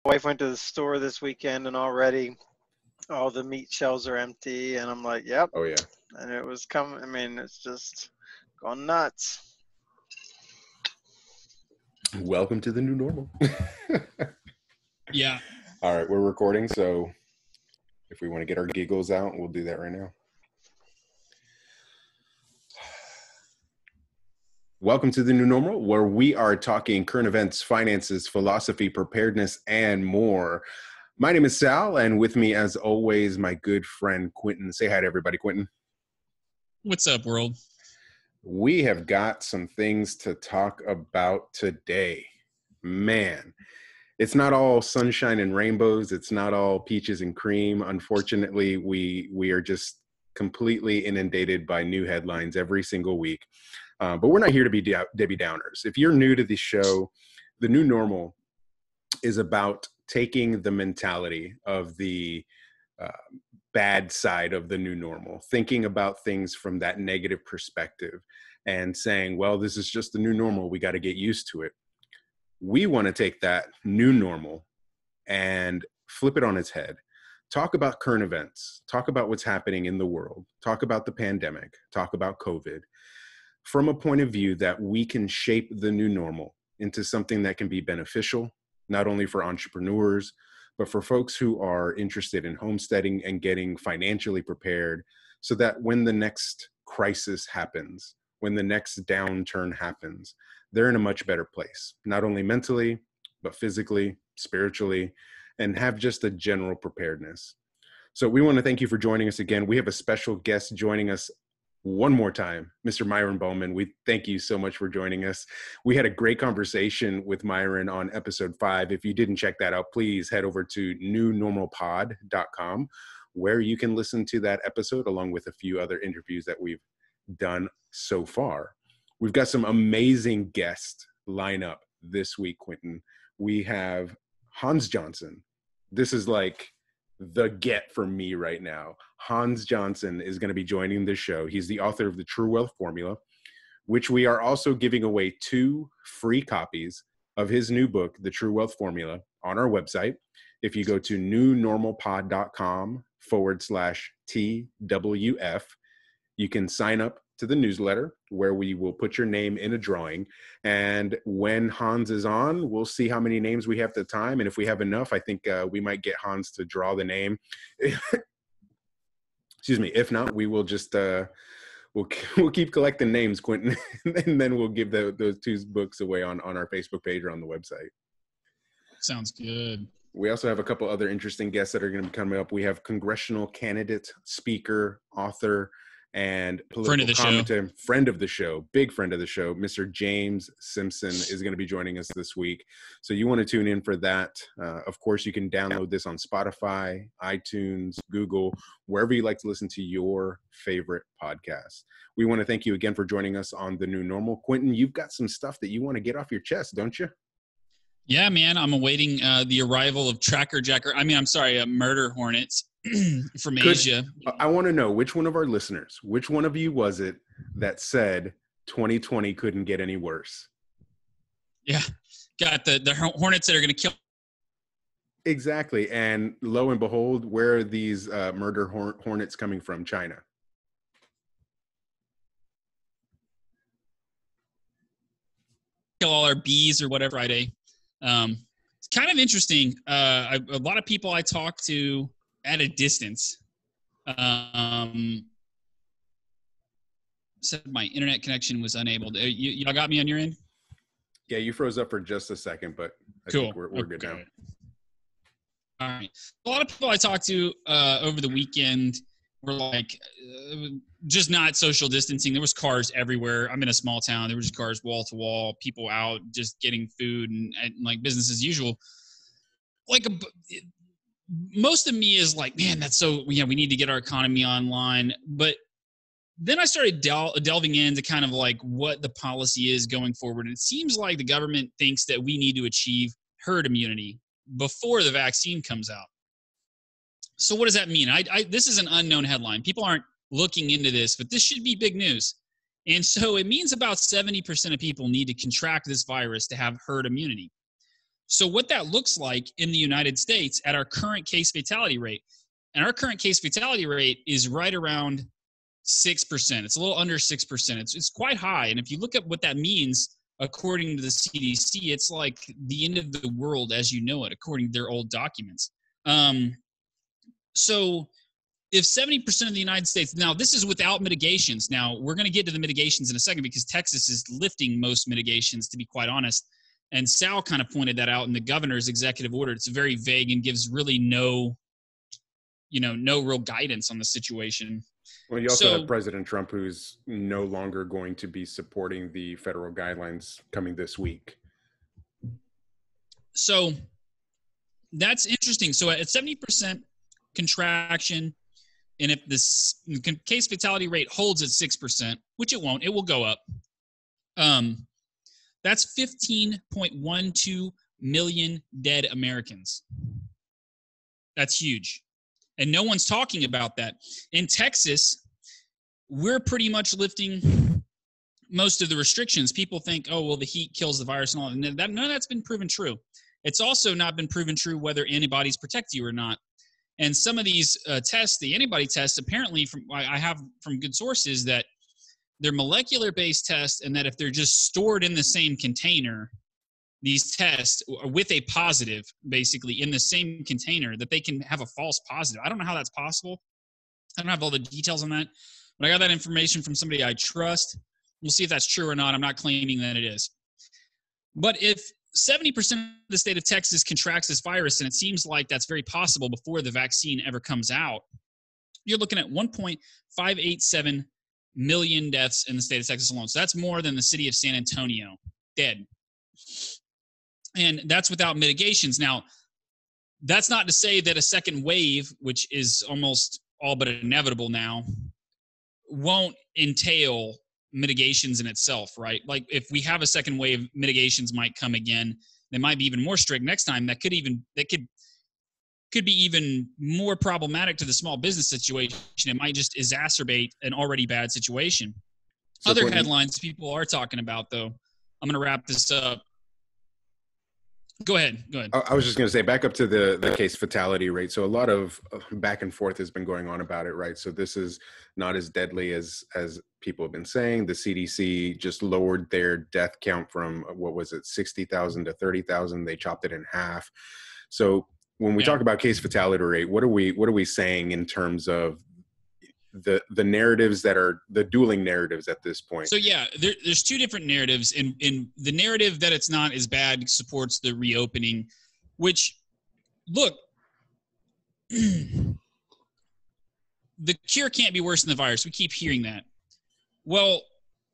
wife went to the store this weekend and already all the meat shelves are empty. And I'm like, yep. Oh, yeah. And it was coming. I mean, it's just gone nuts. Welcome to the new normal. Yeah. All right, we're recording, so if we want to get our giggles out, we'll do that right now. Welcome to the new normal, where we are talking current events, finances, philosophy, preparedness, and more. My name is Sal, and with me, as always, my good friend Quentin. Say hi to everybody, Quentin. What's up, world? We have got some things to talk about today. Man, it's not all sunshine and rainbows. It's not all peaches and cream. Unfortunately, we are just completely inundated by new headlines every single week. But we're not here to be Debbie Downers. If you're new to the show, the new normal is about taking the mentality of the bad side of the new normal, thinking about things from that negative perspective and saying, well, this is just the new normal. We got to get used to it. We want to take that new normal and flip it on its head. Talk about current events, talk about what's happening in the world, talk about the pandemic, talk about COVID, from a point of view that we can shape the new normal into something that can be beneficial, not only for entrepreneurs, but for folks who are interested in homesteading and getting financially prepared so that when the next crisis happens, when the next downturn happens, they're in a much better place, not only mentally, but physically, spiritually, and have just a general preparedness. So we want to thank you for joining us again. We have a special guest joining us one more time, Mr. Myron Bowman. We thank you so much for joining us. We had a great conversation with Myron on episode 5. If you didn't check that out, please head over to newnormalpod.com, where you can listen to that episode along with a few other interviews that we've done so far. We've got some amazing guests line up this week, Quentin. We have Hans Johnson. This is like the get for me right now. Hans Johnson is going to be joining the show. He's the author of The True Wealth Formula, which we are also giving away 2 free copies of his new book, The True Wealth Formula, on our website. If you go to newnormalpod.com/TWF, you can sign up to the newsletter where we will put your name in a drawing. And when Hans is on, we'll see how many names we have at the time. And if we have enough, I think we might get Hans to draw the name. Excuse me. If not, we will just, we'll keep collecting names, Quentin, and then we'll give those 2 books away on our Facebook page or on the website. Sounds good. We also have a couple other interesting guests that are going to be coming up. We have congressional candidate, speaker, author, and political commentator, friend of the show, big friend of the show, Mr. James Simpson is going to be joining us this week. So you want to tune in for that. Of course, you can download this on Spotify, iTunes, Google, wherever you like to listen to your favorite podcast. We want to thank you again for joining us on The New Normal. Quentin, you've got some stuff that you want to get off your chest, don't you? Yeah, man. I'm awaiting the arrival of murder hornets from Asia. I want to know, which one of our listeners, which one of you was it that said 2020 couldn't get any worse? Yeah, got the hornets that are going to kill. Exactly. And lo and behold, where are these murder hornets coming from? China. Kill all our bees or whatever Friday. It's kind of interesting. A lot of people I talk to at a distance said my internet connection was unable. Y'all got me on your end? Yeah, you froze up for just a second, but I think we're good now. All right. A lot of people I talked to over the weekend were like, just not social distancing. There was cars everywhere. I'm in a small town. There were just cars wall to wall, people out just getting food and like business as usual. Like most of me is like, man, that's so, we need to get our economy online. But then I started delving into kind of like what the policy is going forward. And it seems like the government thinks that we need to achieve herd immunity before the vaccine comes out. So what does that mean? This is an unknown headline. People aren't looking into this, but this should be big news. And so it means about 70% of people need to contract this virus to have herd immunity. So what that looks like in the United States at our current case fatality rate, and our current case fatality rate is right around 6%. It's a little under 6%. It's quite high. And if you look at what that means, according to the CDC, it's like the end of the world as you know it, according to their old documents. So if 70% of the United States, now this is without mitigations. Now we're going to get to the mitigations in a second because Texas is lifting most mitigations, to be quite honest. And Sal kind of pointed that out in the governor's executive order. It's very vague and gives really no real guidance on the situation. Well, you also have President Trump, who's no longer going to be supporting the federal guidelines coming this week. So that's interesting. So at 70% contraction, and if this case fatality rate holds at 6%, which it won't, it will go up. That's 15.12 million dead Americans. That's huge. And no one's talking about that. In Texas, we're pretty much lifting most of the restrictions. People think, oh, well, the heat kills the virus and all that. None of that's been proven true. It's also not been proven true whether antibodies protect you or not. And some of these tests, the antibody tests, apparently I have from good sources that they're molecular-based tests, and that if they're just stored in the same container, these tests with a positive, basically in the same container, that they can have a false positive. I don't know how that's possible. I don't have all the details on that, but I got that information from somebody I trust. We'll see if that's true or not. I'm not claiming that it is. But if 70% of the state of Texas contracts this virus, and it seems like that's very possible before the vaccine ever comes out, you're looking at 1.587 million deaths in the state of Texas alone. So that's more than the city of San Antonio dead. And that's without mitigations. Now, that's not to say that a second wave, which is almost all but inevitable now, won't entail mitigations in itself, right? Like if we have a second wave, mitigations might come again. They might be even more strict next time. That could be even more problematic to the small business situation. It might just exacerbate an already bad situation. So other headlines people are talking about, though. I'm going to wrap this up. Go ahead. I was just going to say, back up to the case fatality rate. So a lot of back and forth has been going on about it, right? So this is not as deadly as people have been saying. The CDC just lowered their death count from, 60,000 to 30,000. They chopped it in half. So when we talk about case fatality rate, what are we saying in terms of the narratives that are the dueling narratives at this point? So there's two different narratives, and the narrative that it's not as bad supports the reopening, which, look, the cure can't be worse than the virus. We keep hearing that. Well,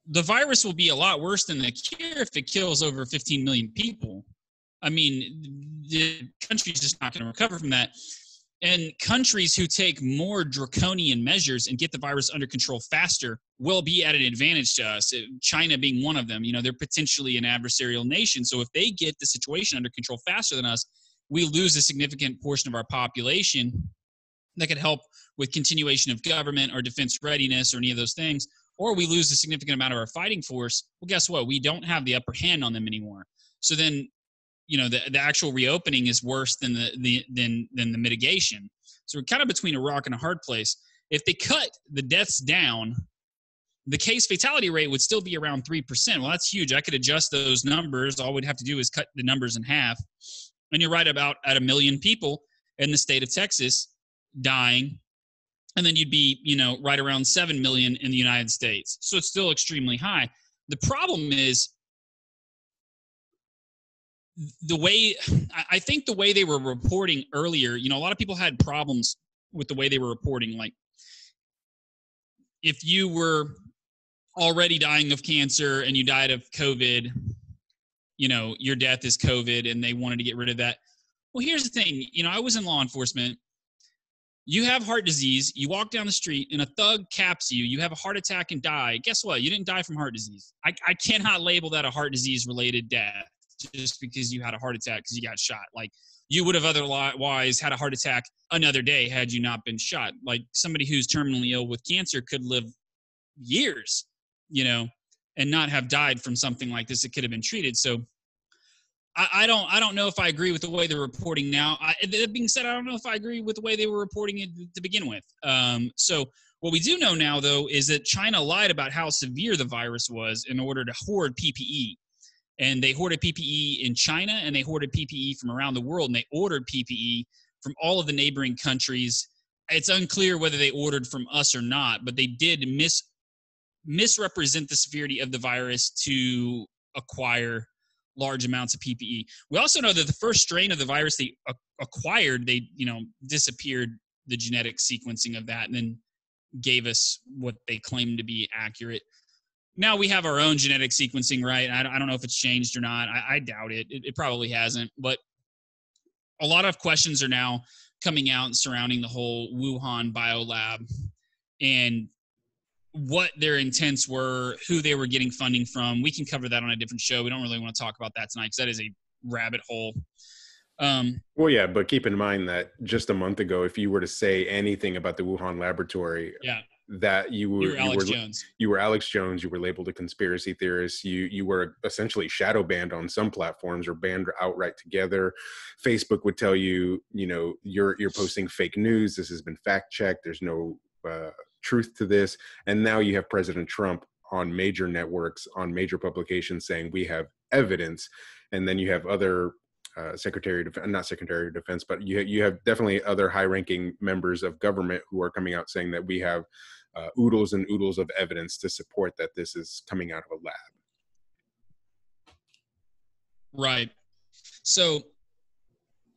the virus will be a lot worse than the cure if it kills over 15 million people. I mean, the country's just not going to recover from that. And countries who take more draconian measures and get the virus under control faster will be at an advantage to us. China being one of them, they're potentially an adversarial nation. So if they get the situation under control faster than us, we lose a significant portion of our population that could help with continuation of government or defense readiness or any of those things. Or we lose a significant amount of our fighting force. Well, guess what? We don't have the upper hand on them anymore. So then, the actual reopening is worse than the mitigation. So we're kind of between a rock and a hard place. If they cut the deaths down, the case fatality rate would still be around 3%. Well, that's huge. I could adjust those numbers. All we'd have to do is cut the numbers in half. And you're right about at 1 million people in the state of Texas dying. And then you'd be, right around 7 million in the United States. So it's still extremely high. The problem is, I think the way they were reporting earlier, a lot of people had problems with the way they were reporting. Like, if you were already dying of cancer and you died of COVID, your death is COVID, and they wanted to get rid of that. Well, here's the thing. I was in law enforcement. You have heart disease. You walk down the street and a thug caps you. You have a heart attack and die. Guess what? You didn't die from heart disease. I cannot label that a heart disease related death just because you had a heart attack because you got shot. Like, you would have otherwise had a heart attack another day had you not been shot. Like, somebody who's terminally ill with cancer could live years, and not have died from something like this. It could have been treated. So I don't know if I agree with the way they're reporting now. That being said, I don't know if I agree with the way they were reporting it to begin with. So what we do know now, though, is that China lied about how severe the virus was in order to hoard PPE. And they hoarded PPE in China, and they hoarded PPE from around the world, and they ordered PPE from all of the neighboring countries. It's unclear whether they ordered from us or not, but they did misrepresent the severity of the virus to acquire large amounts of PPE. We also know that the first strain of the virus they acquired, they disappeared the genetic sequencing of that and then gave us what they claimed to be accurate. Now we have our own genetic sequencing, right? I don't know if it's changed or not. I doubt it. It probably hasn't. But a lot of questions are now coming out surrounding the whole Wuhan biolab and what their intents were, who they were getting funding from. We can cover that on a different show. We don't really want to talk about that tonight because that is a rabbit hole. Well, yeah, but keep in mind that just a month ago, if you were to say anything about the Wuhan laboratory, that you were Alex Jones. You were Alex Jones. You were labeled a conspiracy theorist. You were essentially shadow banned on some platforms or banned outright together. Facebook would tell you, you're posting fake news. This has been fact checked. There's no truth to this. And now you have President Trump on major networks, on major publications saying we have evidence. And then you have other not Secretary of Defense, but you have definitely other high-ranking members of government who are coming out saying that we have oodles and oodles of evidence to support that this is coming out of a lab. Right. So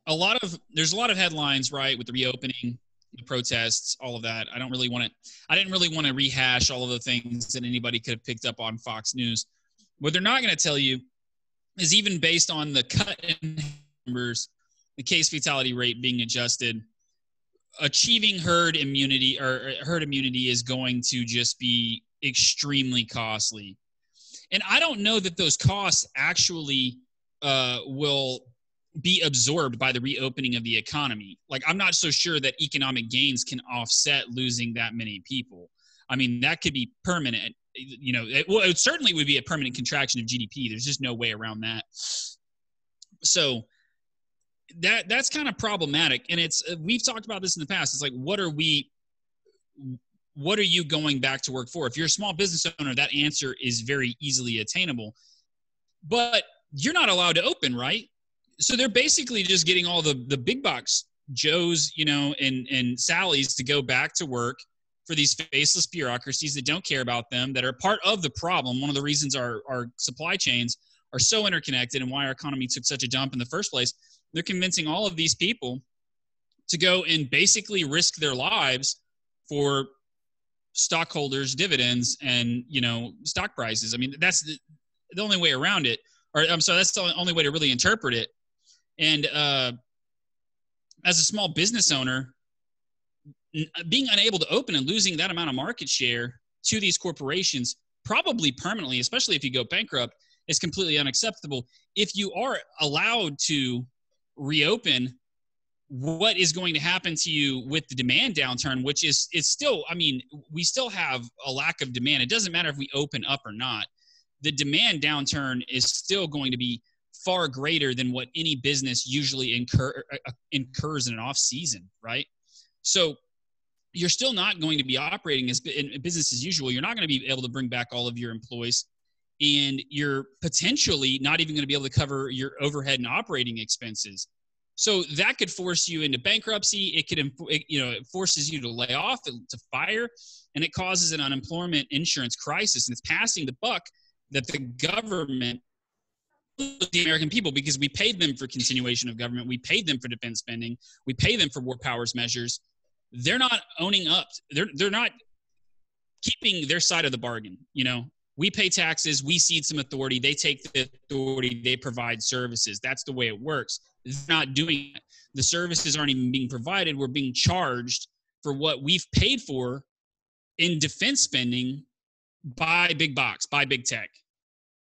there's a lot of headlines, right, with the reopening, the protests, all of that. I didn't really want to rehash all of the things that anybody could have picked up on Fox News. What they're not going to tell you is even based on the cut in numbers, the case fatality rate being adjusted, achieving herd immunity is going to just be extremely costly. And I don't know that those costs actually will be absorbed by the reopening of the economy. Like, I'm not so sure that economic gains can offset losing that many people. I mean, that could be permanent. It certainly would be a permanent contraction of GDP. There's just no way around that. So that's kind of problematic. And we've talked about this in the past. It's like, what are you going back to work for? If you're a small business owner, that answer is very easily attainable. But you're not allowed to open, right? So they're basically just getting all the big box Joes, and Sallys to go back to work for these faceless bureaucracies that don't care about them, that are part of the problem. One of the reasons our supply chains are so interconnected and why our economy took such a dump in the first place. They're convincing all of these people to go and basically risk their lives for stockholders' dividends and, stock prices. I mean, that's the only way around it. Or I'm sorry, that's the only way to really interpret it. And as a small business owner, being unable to open and losing that amount of market share to these corporations, probably permanently, especially if you go bankrupt, is completely unacceptable. If you are allowed to reopen, what is going to happen to you with the demand downturn, which is still, we still have a lack of demand. It doesn't matter if we open up or not. The demand downturn is still going to be far greater than what any business usually incurs in an off season, right? So you're still not going to be operating as in business as usual. You're not going to be able to bring back all of your employees, and you're potentially not even going to be able to cover your overhead and operating expenses. So that could force you into bankruptcy. It forces you to lay off, to fire, and it causes an unemployment insurance crisis. And it's passing the buck that the government, the American people, because we paid them for continuation of government, we paid them for defense spending, we pay them for war powers measures. They're not owning up. They're not keeping their side of the bargain. We pay taxes, we cede some authority, they take the authority, they provide services. That's the way it works. They're not doing it. The services aren't even being provided. We're being charged for what we've paid for in defense spending by big box, by big tech.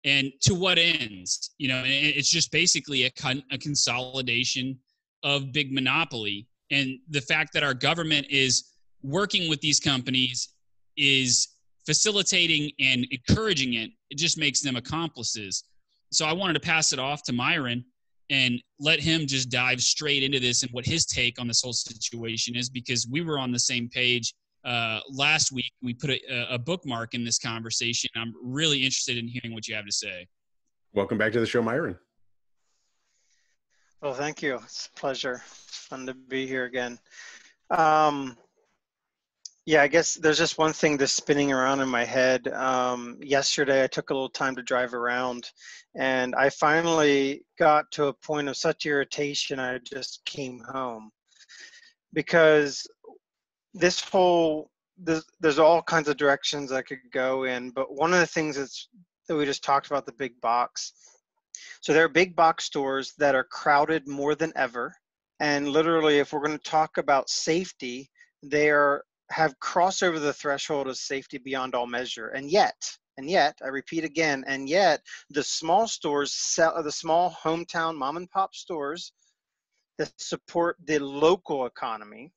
And to what ends? It's just basically a consolidation of big monopoly. And the fact that our government is working with these companies is facilitating and encouraging it. It just makes them accomplices. So I wanted to pass it off to Myron and let him just dive straight into this and what his take on this whole situation is, because we were on the same page last week. We put a bookmark in this conversation. I'm really interested in hearing what you have to say. Welcome back to the show, Myron. Well, thank you. It's a pleasure. It's fun to be here again. Yeah, I guess there's just one thing that's spinning around in my head. Yesterday, I took a little time to drive around, and I finally got to a point of such irritation, I just came home. Because there's all kinds of directions I could go in, but one of the things that we just talked about, the big box. So there are big box stores that are crowded more than ever, and literally, if we're going to talk about safety, have crossed over the threshold of safety beyond all measure. And yet, I repeat again, and yet the small stores the small hometown mom and pop stores that support the local economy.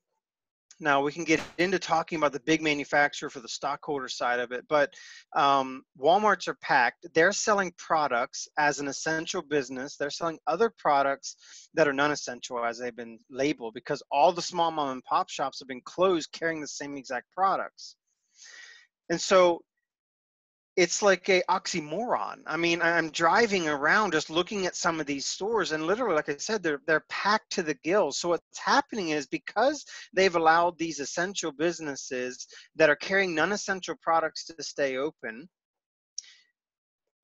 Now we can get into talking about the big manufacturer for the stockholder side of it, but Walmarts are packed. They're selling products as an essential business. They're selling other products that are non-essential as they've been labeled, because all the small mom and pop shops have been closed carrying the same exact products. And so it's like a oxymoron. I mean, I'm driving around just looking at some of these stores, and literally, like I said, they're packed to the gills. So what's happening is, because they've allowed these essential businesses that are carrying non-essential products to stay open,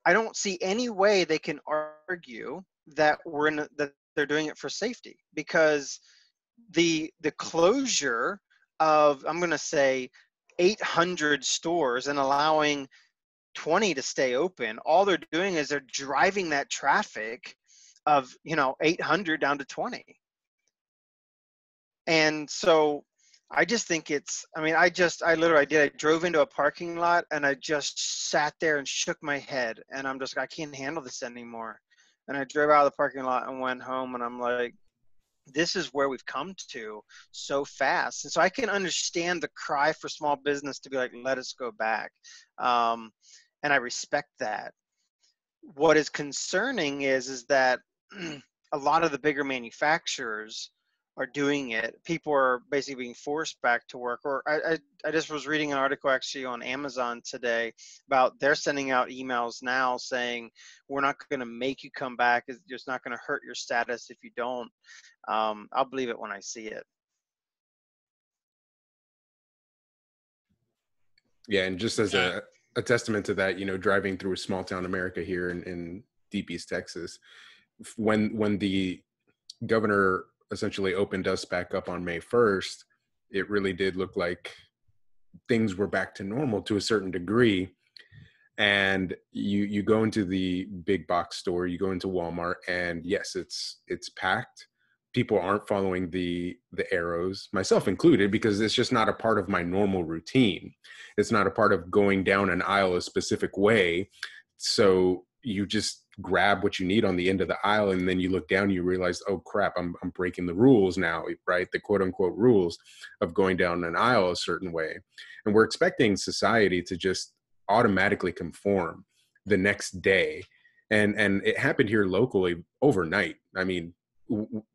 I don't see any way they can argue that that they're doing it for safety, because the closure of, I'm going to say, 800 stores and allowing 20 to stay open, all they're doing is they're driving that traffic of 800 down to 20. And so I just think I drove into a parking lot and I just sat there and shook my head, and I'm just, I can't handle this anymore. And I drove out of the parking lot and went home, and I'm like, this is where we've come to so fast. And so I can understand the cry for small business to be like, let us go back. And I respect that. What is concerning is that a lot of the bigger manufacturers are doing it. People are basically being forced back to work. Or I just was reading an article actually on Amazon today about they're sending out emails now saying, we're not going to make you come back. It's just not going to hurt your status if you don't. I'll believe it when I see it. Yeah, and just as a testament to that, driving through a small town America here in deep East Texas, when the governor essentially opened us back up on May 1st, it really did look like things were back to normal to a certain degree. And you go into the big box store, you go into Walmart, and yes, it's packed. People aren't following the arrows, myself included, because it's just not a part of my normal routine. It's not a part of going down an aisle a specific way. So you just grab what you need on the end of the aisle, and then you look down and you realize, oh crap, I'm breaking the rules now, right? The quote unquote rules of going down an aisle a certain way. And we're expecting society to just automatically conform the next day. And it happened here locally overnight. I mean,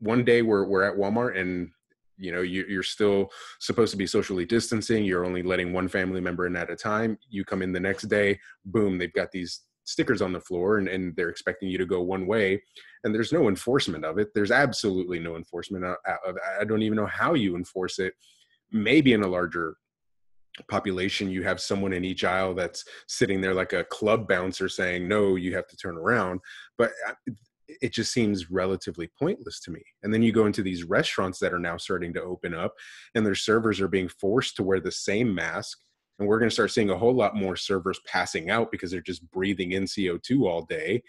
one day we're at Walmart, and you're still supposed to be socially distancing. You're only letting one family member in at a time. You come in the next day, boom, they've got these stickers on the floor, and they're expecting you to go one way, and there's no enforcement of it. There's absolutely no enforcement of it. I don't even know how you enforce it. Maybe in a larger population, you have someone in each aisle that's sitting there like a club bouncer saying, no, you have to turn around. But it just seems relatively pointless to me. And then you go into these restaurants that are now starting to open up, and their servers are being forced to wear the same mask. And we're going to start seeing a whole lot more servers passing out because they're just breathing in CO2 all day.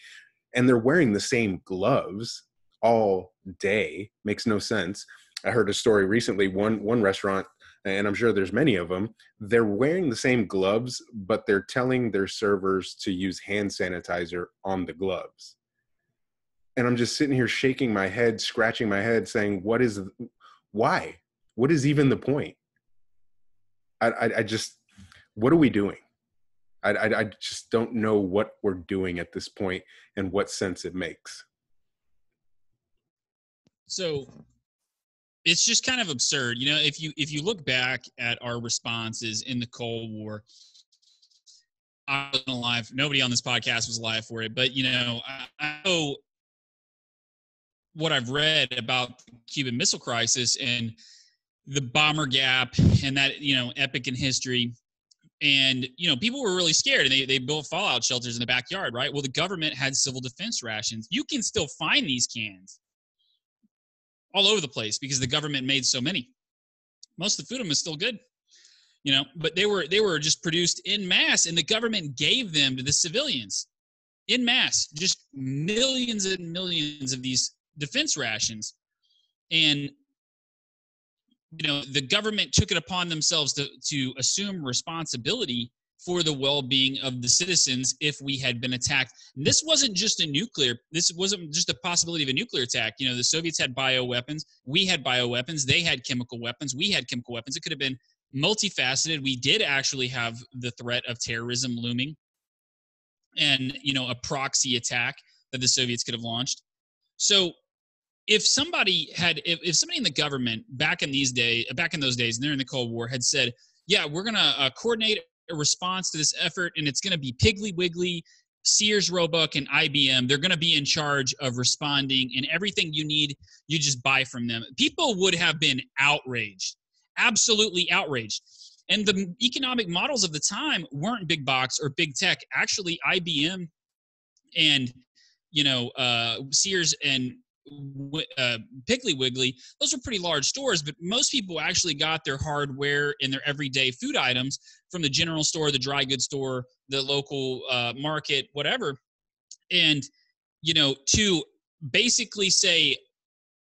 And they're wearing the same gloves all day. Makes no sense. I heard a story recently, one restaurant, and I'm sure there's many of them, they're wearing the same gloves, but they're telling their servers to use hand sanitizer on the gloves. And I'm just sitting here shaking my head, scratching my head, saying, why? What is even the point? I just, what are we doing? I just don't know what we're doing at this point and what sense it makes. So it's just kind of absurd. You know, if you look back at our responses in the Cold War, I wasn't alive. Nobody on this podcast was alive for it. But, you know, I know what I've read about the Cuban Missile Crisis and the bomber gap and that, you know, epic in history. And, you know, people were really scared, and they built fallout shelters in the backyard, right? Well, the government had civil defense rations. You can still find these cans all over the place because the government made so many. Most of the food is still good. You know, but they were just produced in mass, and the government gave them to the civilians in mass, just millions and millions of these defense rations. And, you know, the government took it upon themselves to assume responsibility for the well-being of the citizens if we had been attacked. And this wasn't just this wasn't just a possibility of a nuclear attack. You know, the Soviets had bioweapons. We had bioweapons. They had chemical weapons. We had chemical weapons. It could have been multifaceted. We did actually have the threat of terrorism looming and, you know, a proxy attack that the Soviets could have launched. So if somebody in the government back in those days, and they're in the Cold War, had said, yeah, we're going to coordinate a response to this effort, and it's going to be Piggly Wiggly, Sears, Roebuck, and IBM. They're going to be in charge of responding, and everything you need, you just buy from them. People would have been outraged. Absolutely outraged. And the economic models of the time weren't big box or big tech. Actually, IBM and, you know, Sears and Piggly Wiggly, those are pretty large stores, but most people actually got their hardware and their everyday food items from the general store, the dry goods store, the local market, whatever. And, you know, to basically say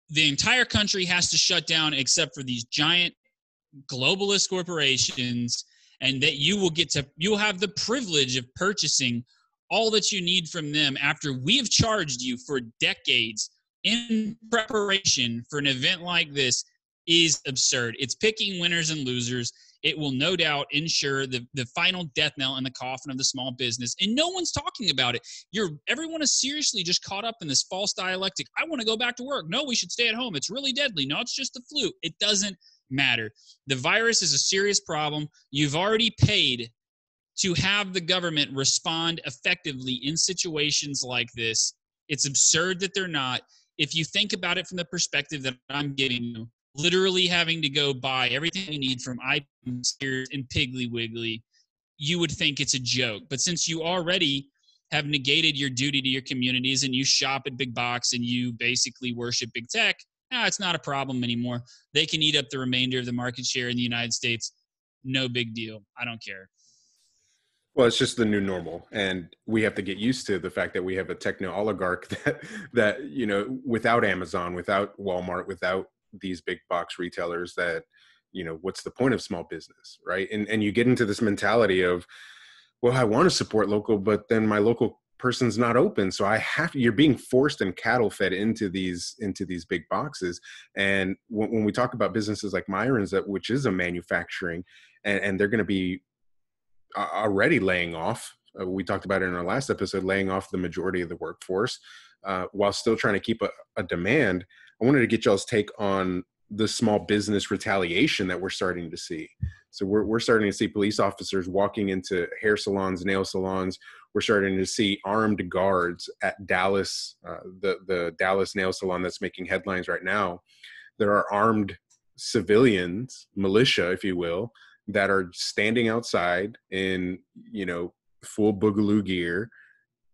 the entire country has to shut down except for these giant globalist corporations, and that you'll have the privilege of purchasing all that you need from them after we have charged you for decades in preparation for an event like this is absurd. It's picking winners and losers. It will no doubt ensure the final death knell in the coffin of the small business. And no one's talking about it. Everyone is seriously just caught up in this false dialectic. I want to go back to work. No, we should stay at home. It's really deadly. No, it's just the flu. It doesn't matter. The virus is a serious problem. You've already paid to have the government respond effectively in situations like this. It's absurd that they're not. If you think about it from the perspective that I'm giving you, literally having to go buy everything you need from IBM, Sears, and Piggly Wiggly, you would think it's a joke. But since you already have negated your duty to your communities and you shop at big box and you basically worship big tech, it's not a problem anymore. They can eat up the remainder of the market share in the United States. No big deal. I don't care. Well, it's just the new normal, and we have to get used to the fact that we have a techno oligarch that you know, without Amazon, without Walmart, without these big box retailers, that, you know, what's the point of small business, right? And you get into this mentality of, well, I want to support local, but then my local person's not open, so you're being forced and cattle fed into these big boxes. And when we talk about businesses like Myron's, which is a manufacturing, and they're going to be already laying off, we talked about it in our last episode, laying off the majority of the workforce, while still trying to keep a demand. I wanted to get y'all's take on the small business retaliation that we're starting to see. So we're starting to see police officers walking into hair salons, nail salons. We're starting to see armed guards at Dallas, the Dallas nail salon that's making headlines right now. There are armed civilians, militia, if you will, that are standing outside in, you know, full boogaloo gear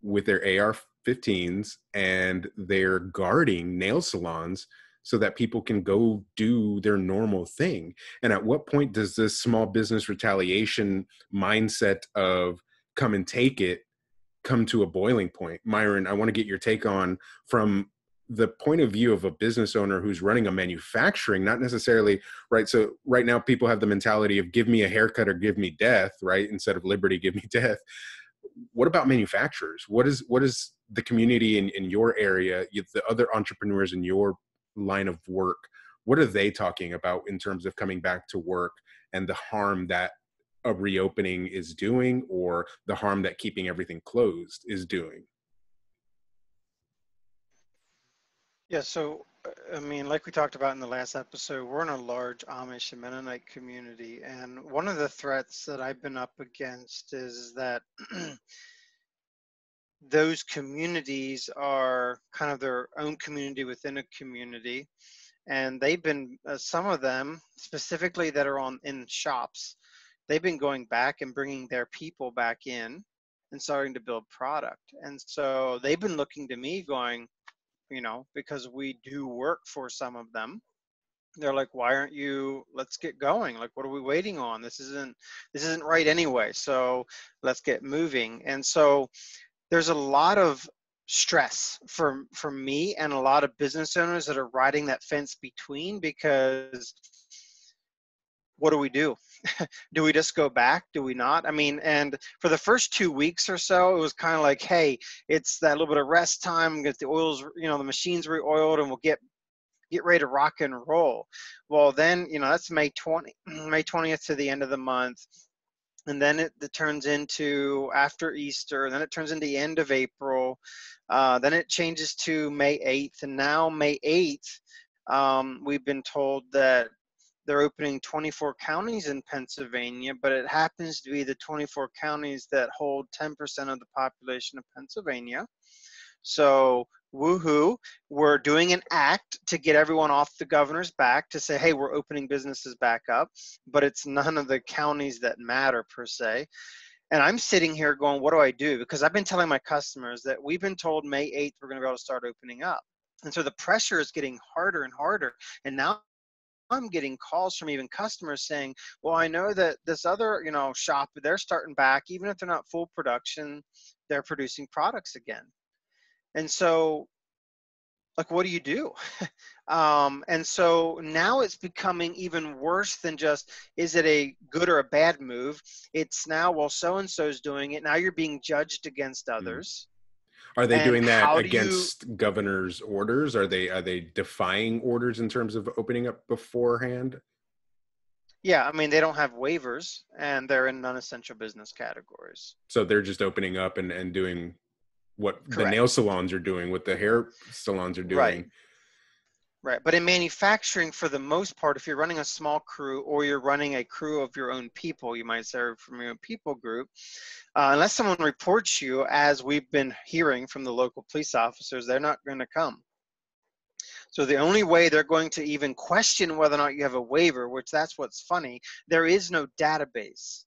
with their AR-15s, and they're guarding nail salons so that people can go do their normal thing. And at what point does this small business retaliation mindset of come and take it come to a boiling point? Myron, I want to get your take on, from the point of view of a business owner who's running a manufacturing, not necessarily, right? So right now people have the mentality of give me a haircut or give me death, right? Instead of liberty, give me death. What about manufacturers? What is the community in your area, the other entrepreneurs in your line of work, what are they talking about in terms of coming back to work and the harm that a reopening is doing, or the harm that keeping everything closed is doing? Yeah, so I mean, like we talked about in the last episode, we're in a large Amish and Mennonite community. And one of the threats that I've been up against is that those communities are kind of their own community within a community. And they've been, some of them specifically that are in shops, they've been going back and bringing their people back in and starting to build product. And so they've been looking to me going, because we do work for some of them. They're like, why aren't you, let's get going. Like, what are we waiting on? This isn't right anyway. So let's get moving. And so there's a lot of stress for me and a lot of business owners that are riding that fence between, because what do we do? Do we just go back? Do we not? I mean, and for the first 2 weeks or so, it was kind of like, hey, it's that little bit of rest time, get the oils, the machines re-oiled, and we'll get ready to rock and roll. Well, then, that's May 20th to the end of the month. And then it turns into after Easter, and then it turns into the end of April. Then it changes to May 8th. And now May 8th, we've been told that they're opening 24 counties in Pennsylvania, but it happens to be the 24 counties that hold 10% of the population of Pennsylvania. So woohoo, we're doing an act to get everyone off the governor's back to say, hey, we're opening businesses back up, but it's none of the counties that matter per se. And I'm sitting here going, what do I do? Because I've been telling my customers that we've been told May 8th we're going to be able to start opening up. And so the pressure is getting harder and harder. And now I'm getting calls from even customers saying, well, I know that this other, shop, they're starting back, even if they're not full production, they're producing products again. And so, like, what do you do? And so now it's becoming even worse than just, is it a good or a bad move? It's now, well, so-and-so's doing it. Now you're being judged against others. Are they And doing that against governor's orders? Are they defying orders in terms of opening up beforehand? Yeah, I mean, they don't have waivers, and they're in non-essential business categories. So they're just opening up and doing what Correct. The nail salons are doing, what the hair salons are doing. Right. But in manufacturing, for the most part, if you're running a small crew or you're running a crew of your own people, you might say from your own people group, unless someone reports you, as we've been hearing from the local police officers, they're not going to come. So the only way they're going to even question whether or not you have a waiver, which that's what's funny, there is no database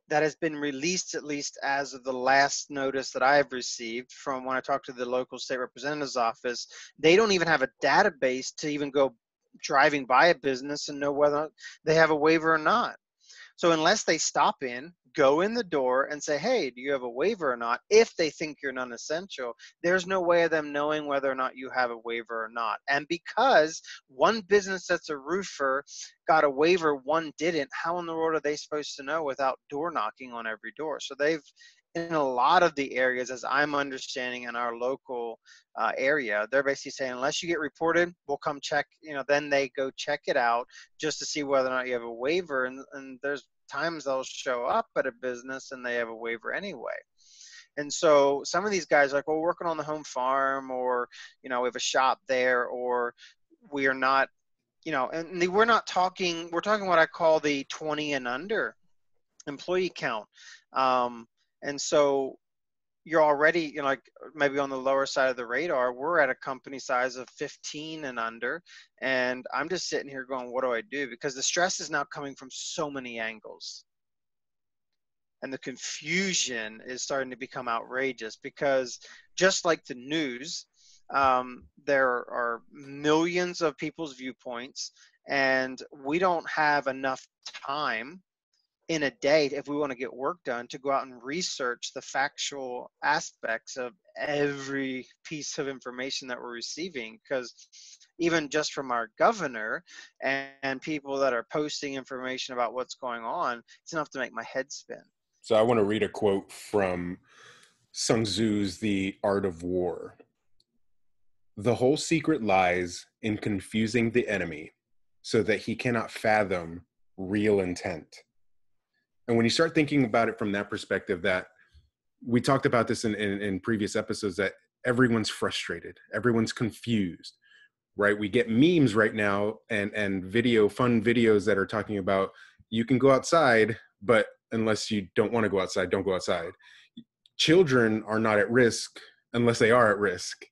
that has been released, at least as of the last notice that I've received from when I talked to the local state representative's office. They don't even have a database to even go driving by a business and know whether they have a waiver or not. So unless they stop in, go in the door and say, hey, do you have a waiver or not? If they think you're non-essential, there's no way of them knowing whether or not you have a waiver or not. And because one business that's a roofer got a waiver, one didn't, how in the world are they supposed to know without door knocking on every door? So they've, in a lot of the areas, as I'm understanding in our local area, they're basically saying, unless you get reported, we'll come check, then they go check it out just to see whether or not you have a waiver. And there's times they'll show up at a business and they have a waiver anyway. And so some of these guys are like, well, we're working on the home farm, or, we have a shop there, or we are not, and we're not talking, we're talking what I call the 20 and under employee count. And so you're already, like maybe on the lower side of the radar. We're at a company size of 15 and under. And I'm just sitting here going, what do I do? Because the stress is now coming from so many angles. And the confusion is starting to become outrageous, because just like the news, there are millions of people's viewpoints, and we don't have enough time in a day, if we want to get work done, to go out and research the factual aspects of every piece of information that we're receiving. Because even just from our governor and people that are posting information about what's going on, it's enough to make my head spin. So I want to read a quote from Sun Tzu's The Art of War. The whole secret lies in confusing the enemy so that he cannot fathom real intent. And when you start thinking about it from that perspective, that we talked about this in previous episodes, that everyone's frustrated, everyone's confused. right? We get memes right now and fun videos that are talking about you can go outside, but unless you don't want to go outside, don't go outside. Children are not at risk unless they are at risk.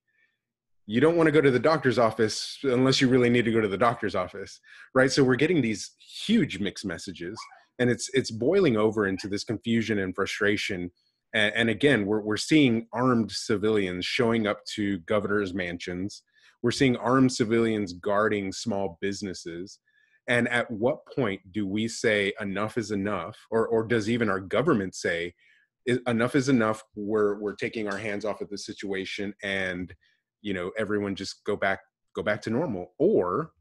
You don't want to go to the doctor's office unless you really need to go to the doctor's office, right? So we're getting these huge mixed messages, and it's boiling over into this confusion and frustration. And again, we're seeing armed civilians showing up to governors' mansions. We're seeing armed civilians guarding small businesses. And at what point do we say enough is enough, or does even our government say enough is enough? We're taking our hands off of the situation, and everyone just go back to normal? Or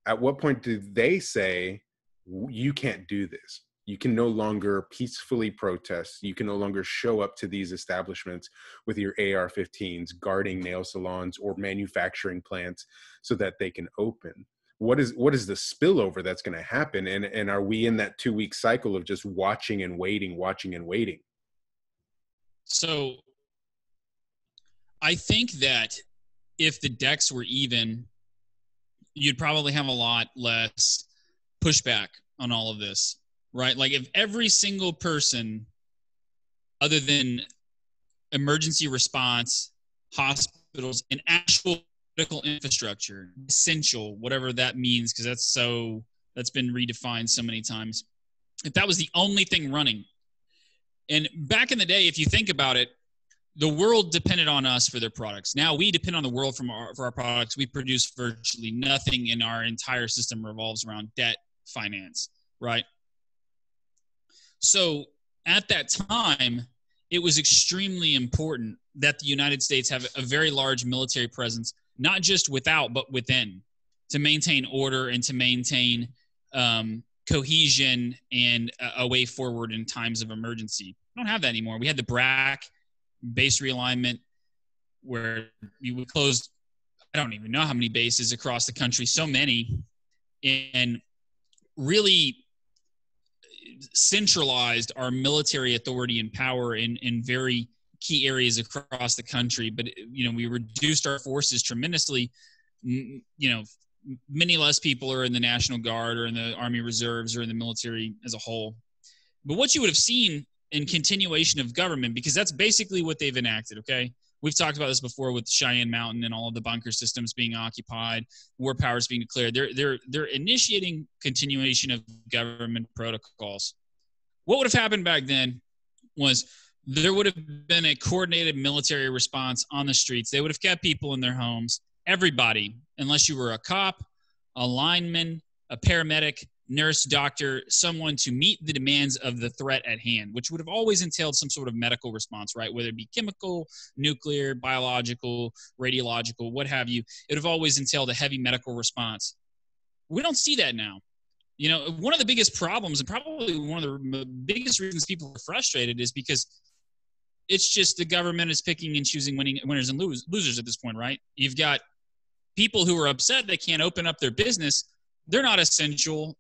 at what point do they say you can't do this? You can no longer peacefully protest. You can no longer show up to these establishments with your AR-15s guarding nail salons or manufacturing plants so that they can open. What is the spillover that's going to happen? And are we in that 2-week cycle of just watching and waiting? So I think that if the decks were even, you'd probably have a lot less pushback on all of this, right? Like if every single person, other than emergency response, hospitals, and actual medical infrastructure, essential, whatever that means, because that's been redefined so many times. If that was the only thing running, and back in the day, if you think about it, the world depended on us for their products. Now we depend on the world for our products. We produce virtually nothing, and our entire system revolves around debt finance, right? So at that time, it was extremely important that the United States have a very large military presence, not just without, but within, to maintain order and to maintain cohesion and a way forward in times of emergency. We don't have that anymore. We had the BRAC, base realignment, where we closed, I don't even know how many bases across the country, so many, and really centralized our military authority and power in very key areas across the country. But, we reduced our forces tremendously. Many less people are in the National Guard or in the Army Reserves or in the military as a whole. But what you would have seen in continuation of government, because that's basically what they've enacted, okay? We've talked about this before with Cheyenne Mountain and all of the bunker systems being occupied, war powers being declared. They're initiating continuation of government protocols. What would have happened back then was there would have been a coordinated military response on the streets. They would have kept people in their homes, everybody, unless you were a cop, a lineman, a paramedic, nurse, doctor, someone to meet the demands of the threat at hand, which would have always entailed some sort of medical response, right? Whether it be chemical, nuclear, biological, radiological, what have you. It would have always entailed a heavy medical response. We don't see that now. One of the biggest problems, and probably one of the biggest reasons people are frustrated, is because it's just the government is picking and choosing winners and losers at this point, right? You've got people who are upset they can't open up their business. They're not essential.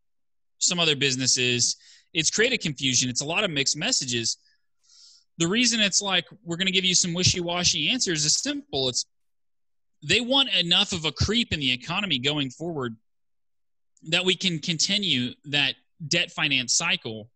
Some other businesses. It's created confusion. It's a lot of mixed messages. The reason it's like we're going to give you some wishy-washy answers is simple. It's they want enough of a creep in the economy going forward that we can continue that debt finance cycle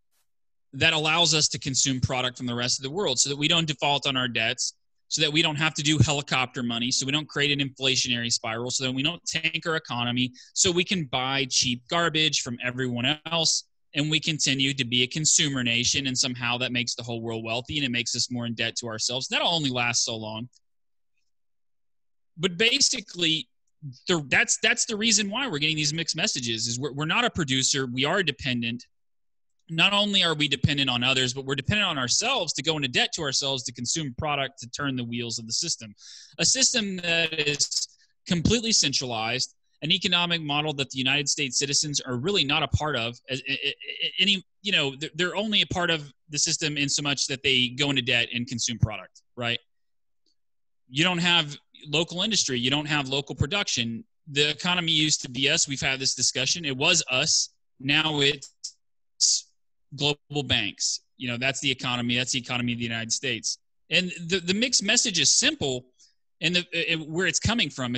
that allows us to consume product from the rest of the world so that we don't default on our debts, so that we don't have to do helicopter money, so we don't create an inflationary spiral, so that we don't tank our economy, so we can buy cheap garbage from everyone else, and we continue to be a consumer nation, and somehow that makes the whole world wealthy, and it makes us more in debt to ourselves. That'll only last so long. But basically, that's the reason why we're getting these mixed messages, is we're not a producer. We are dependent. Not only are we dependent on others, but we're dependent on ourselves to go into debt to ourselves to consume product to turn the wheels of the system. A system that is completely centralized, an economic model that the United States citizens are really not a part of. They're only a part of the system in so much that they go into debt and consume product, right? You don't have local industry. You don't have local production. The economy used to be us. We've had this discussion. It was us. Now it's global banks. That's the economy. That's the economy of the United States. And the mixed message is simple. And where it's coming from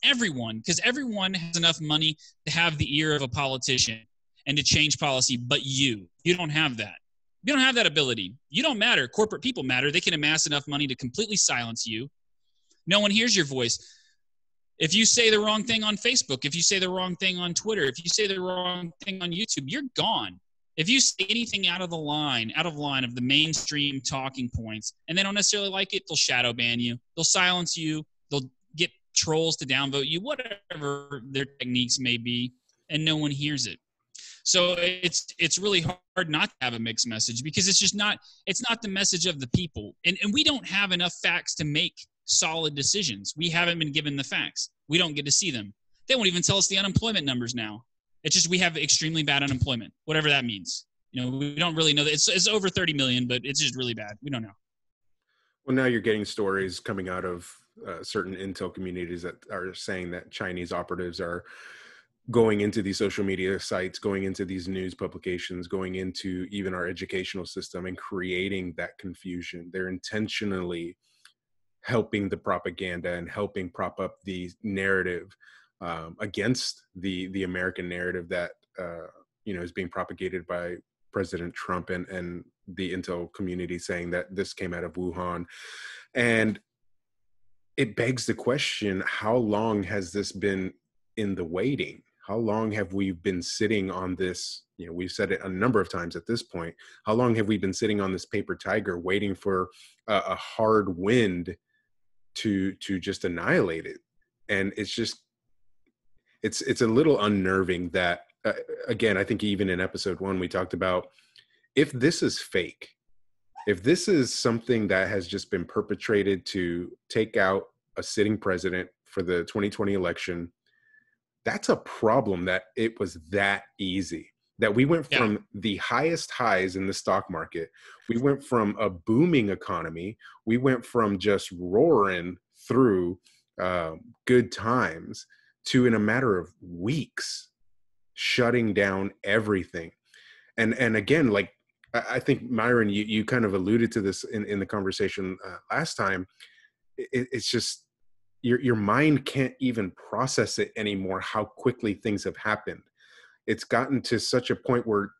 everyone, because everyone has enough money to have the ear of a politician and to change policy, but you don't have that. You don't have that ability. You don't matter. Corporate people matter. They can amass enough money to completely silence you. No one hears your voice. If you say the wrong thing on Facebook, if you say the wrong thing on Twitter, if you say the wrong thing on YouTube, you're gone. If you say anything out of line of the mainstream talking points, and they don't necessarily like it, they'll shadow ban you. They'll silence you. They'll get trolls to downvote you, whatever their techniques may be, and no one hears it. So it's really hard not to have a mixed message, because it's not the message of the people. And we don't have enough facts to make solid decisions. We haven't been given the facts. We don't get to see them. They won't even tell us the unemployment numbers now. It's just we have extremely bad unemployment, whatever that means. We don't really know that. It's over 30 million, but it's just really bad. We don't know. Well, now you're getting stories coming out of certain intel communities that are saying that Chinese operatives are going into these social media sites, going into these news publications, going into even our educational system and creating that confusion. They're intentionally helping the propaganda and helping prop up the narrative against the American narrative that is being propagated by President Trump and the intel community, saying that this came out of Wuhan. And it begs the question, how long has this been in the waiting? How long have we been sitting on this? We've said it a number of times at this point. How long have we been sitting on this paper tiger waiting for a hard wind to just annihilate it? And it's a little unnerving that, again, I think even in episode 1, we talked about, if this is fake, if this is something that has just been perpetrated to take out a sitting president for the 2020 election, that's a problem that it was that easy. That we went from the highest highs in the stock market. We went from a booming economy. We went from just roaring through good times to, in a matter of weeks, shutting down everything. And again, like, I think, Myron, you kind of alluded to this in the conversation last time. It's just, your mind can't even process it anymore, how quickly things have happened. It's gotten to such a point where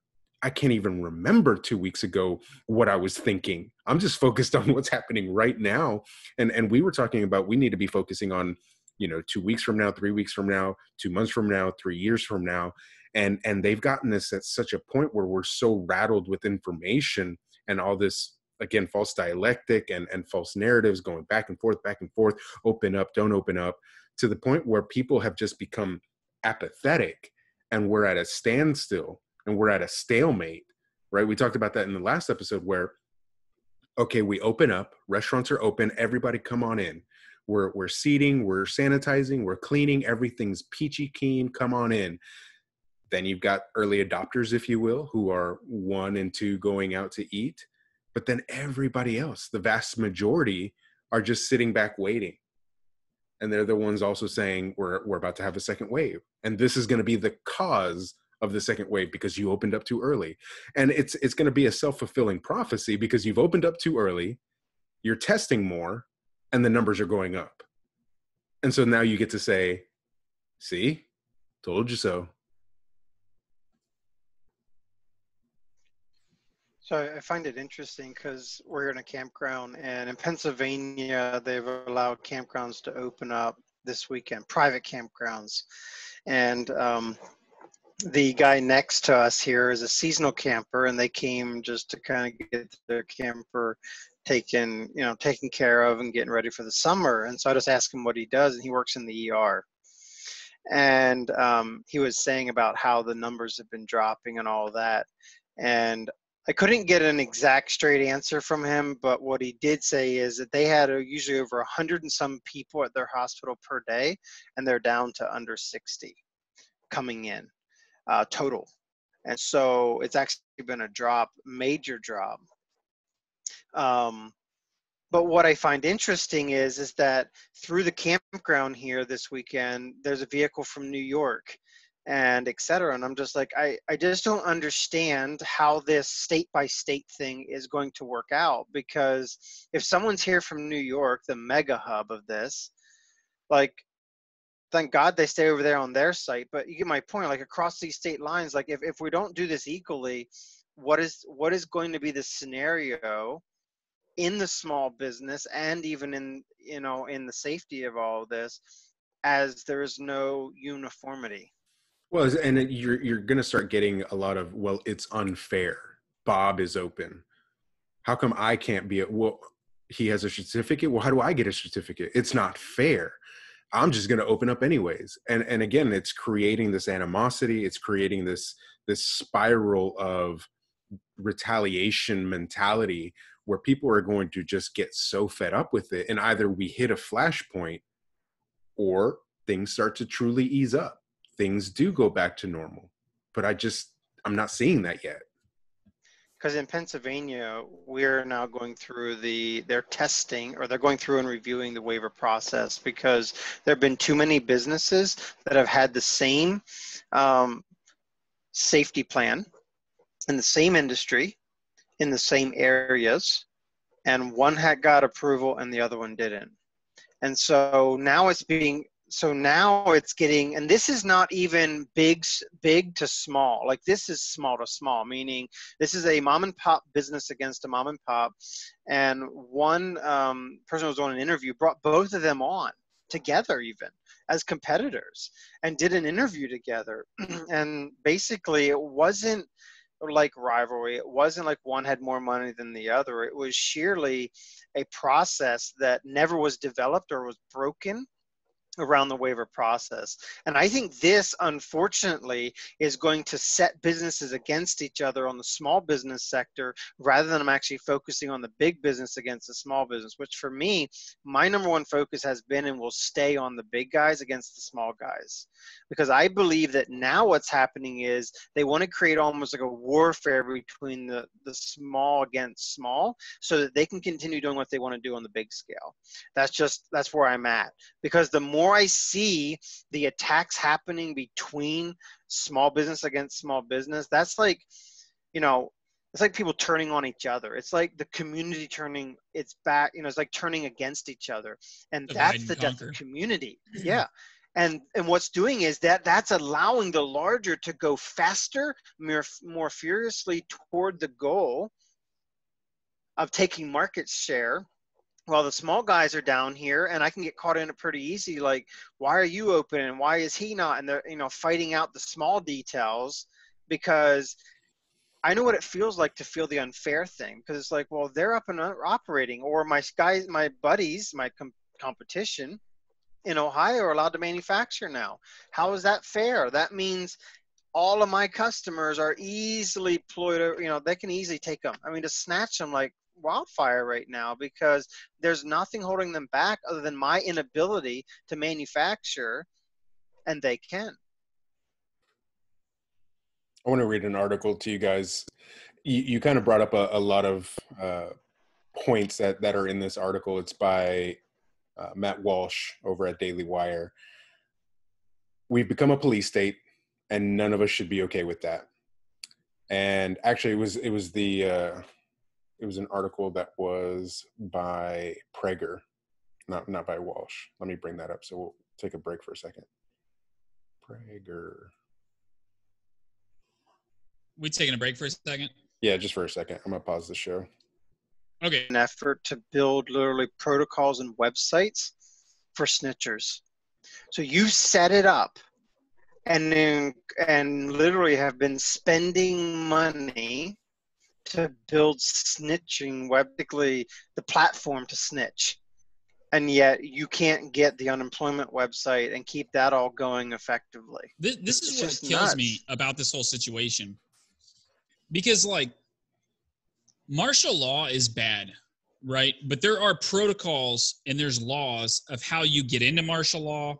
I can't even remember 2 weeks ago what I was thinking. I'm just focused on what's happening right now. And we were talking about, we need to be focusing on, 2 weeks from now, 3 weeks from now, 2 months from now, 3 years from now. And they've gotten us at such a point where we're so rattled with information and all this, again, false dialectic and false narratives going back and forth, open up, don't open up, to the point where people have just become apathetic, and we're at a standstill and we're at a stalemate, right? We talked about that in the last episode where, okay, we open up, restaurants are open, everybody come on in. We're seating, we're sanitizing, we're cleaning, everything's peachy keen, come on in. Then you've got early adopters, if you will, who are 1 and 2 going out to eat. But then everybody else, the vast majority, are just sitting back waiting. And they're the ones also saying, we're about to have a second wave. And this is going to be the cause of the second wave because you opened up too early. And it's going to be a self-fulfilling prophecy because you've opened up too early, you're testing more, and the numbers are going up. And so now you get to say, see, told you so. So I find it interesting because we're in a campground, and in Pennsylvania, they've allowed campgrounds to open up this weekend, private campgrounds. And the guy next to us here is a seasonal camper, and they came just to kind of get their camper taken care of and getting ready for the summer. And so I just asked him what he does, and he works in the ER. And he was saying about how the numbers have been dropping and all that. And I couldn't get an exact straight answer from him, but what he did say is that they had usually over 100 and some people at their hospital per day, and they're down to under 60 coming in total. And so it's actually been a drop, major drop. But what I find interesting is that through the campground here this weekend, there's a vehicle from New York and et cetera. And I'm just like, I just don't understand how this state by state thing is going to work out, because if someone's here from New York, the mega hub of this, like, thank God they stay over there on their site. But you get my point, like across these state lines, like if we don't do this equally, what is going to be the scenario in the small business and even in, in the safety of all of this, as there is no uniformity? Well, and you're going to start getting a lot of, well, it's unfair. Bob is open. How come I can't be? Well, he has a certificate. Well, how do I get a certificate? It's not fair. I'm just going to open up anyways. And again, it's creating this animosity. It's creating this spiral of retaliation mentality where people are going to just get so fed up with it. And either we hit a flashpoint or things start to truly ease up. Things do go back to normal. But I'm not seeing that yet. Because in Pennsylvania, we're now going through they're testing, or they're going through and reviewing the waiver process, because there have been too many businesses that have had the same safety plan in the same industry, in the same areas, and one had got approval and the other one didn't. And so now it's getting, and this is not even big to small. Like, this is small to small, meaning this is a mom and pop business against a mom and pop. And one person who was on an interview brought both of them on together, even as competitors, and did an interview together. And basically it wasn't like rivalry. It wasn't like one had more money than the other. It was sheerly a process that never was developed or was broken around the waiver process. And I think this, unfortunately, is going to set businesses against each other on the small business sector, rather than I'm actually focusing on the big business against the small business, which for me, my number one focus has been and will stay on the big guys against the small guys. Because I believe that now what's happening is they want to create almost like a warfare between the small against small, so that they can continue doing what they want to do on the big scale. That's where I'm at. Because the more I see the attacks happening between small business against small business, that's like, it's like people turning on each other. It's like the community turning its back, it's like turning against each other. And that's the death of community. Yeah. And what's doing is that's allowing the larger to go faster, more furiously toward the goal of taking market share, while the small guys are down here, and I can get caught in it pretty easy. Like, why are you open and why is he not? And they're, fighting out the small details, because I know what it feels like to feel the unfair thing. Because it's like, well, they're up and operating, or my buddies, my competition in Ohio are allowed to manufacture now. How is that fair? That means all of my customers are easily employed, they can easily take them. I mean, to snatch them like wildfire right now, because there's nothing holding them back other than my inability to manufacture, and they can. I want to read an article to you guys. You kind of brought up a lot of points that are in this article. It's by Matt Walsh over at Daily Wire. We've become a police state, and none of us should be okay with that. And actually, it was an article that was by Prager, not by Walsh. Let me bring that up. So we'll take a break for a second. Prager. We taking a break for a second? Yeah, just for a second. I'm gonna pause the show. Okay. An effort to build literally protocols and websites for snitchers. So you set it up, and literally have been spending money to build snitching, basically the platform to snitch. And yet you can't get the unemployment website and keep that all going effectively. This is what kills me about this whole situation. Because, like, martial law is bad, right? But there are protocols and there's laws of how you get into martial law,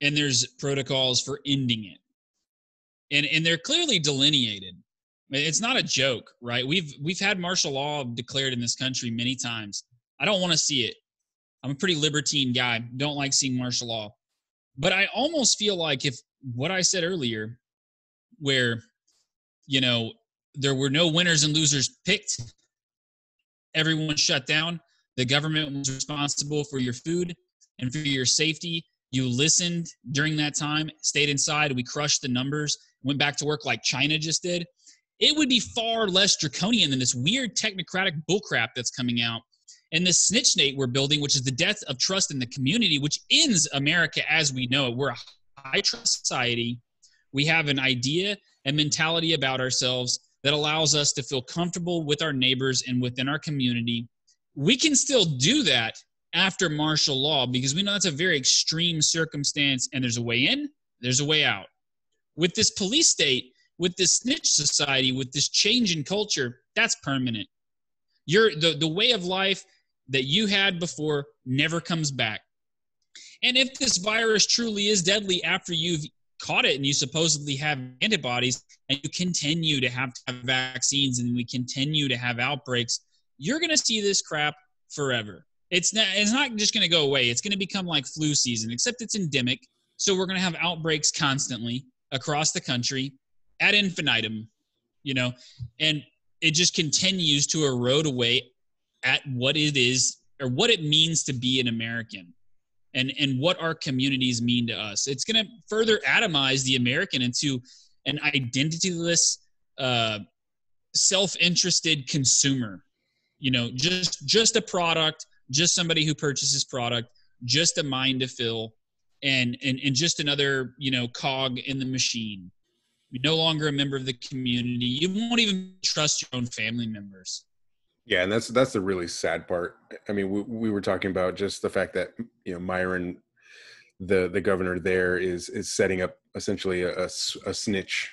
and there's protocols for ending it. And they're clearly delineated. It's not a joke, right? We've had martial law declared in this country many times. I don't want to see it. I'm a pretty libertine guy. Don't like seeing martial law. But I almost feel like if what I said earlier, where, there were no winners and losers picked, everyone shut down, the government was responsible for your food and for your safety. You listened during that time, stayed inside, we crushed the numbers, went back to work like China just did. It would be far less draconian than this weird technocratic bullcrap that's coming out. And this snitch state we're building, which is the death of trust in the community, which ends America as we know it. We're a high trust society. We have an idea and mentality about ourselves that allows us to feel comfortable with our neighbors and within our community. We can still do that after martial law because we know that's a very extreme circumstance, and there's a way in, there's a way out. With this police state, with this snitch society, with this change in culture, that's permanent. The way of life that you had before never comes back. And if this virus truly is deadly after you've caught it and you supposedly have antibodies and you continue to have vaccines and we continue to have outbreaks, you're going to see this crap forever. It's not just going to go away. It's going to become like flu season, except it's endemic. So we're going to have outbreaks constantly across the country ad infinitum, and it just continues to erode away at what it is or what it means to be an American and what our communities mean to us. It's going to further atomize the American into an identityless, self-interested consumer, just a product, just somebody who purchases product, just a mind to fill, and just another, cog in the machine. You're no longer a member of the community. You won't even trust your own family members. Yeah, and that's the really sad part. I mean, we were talking about just the fact that Myron, the governor there, is setting up essentially a snitch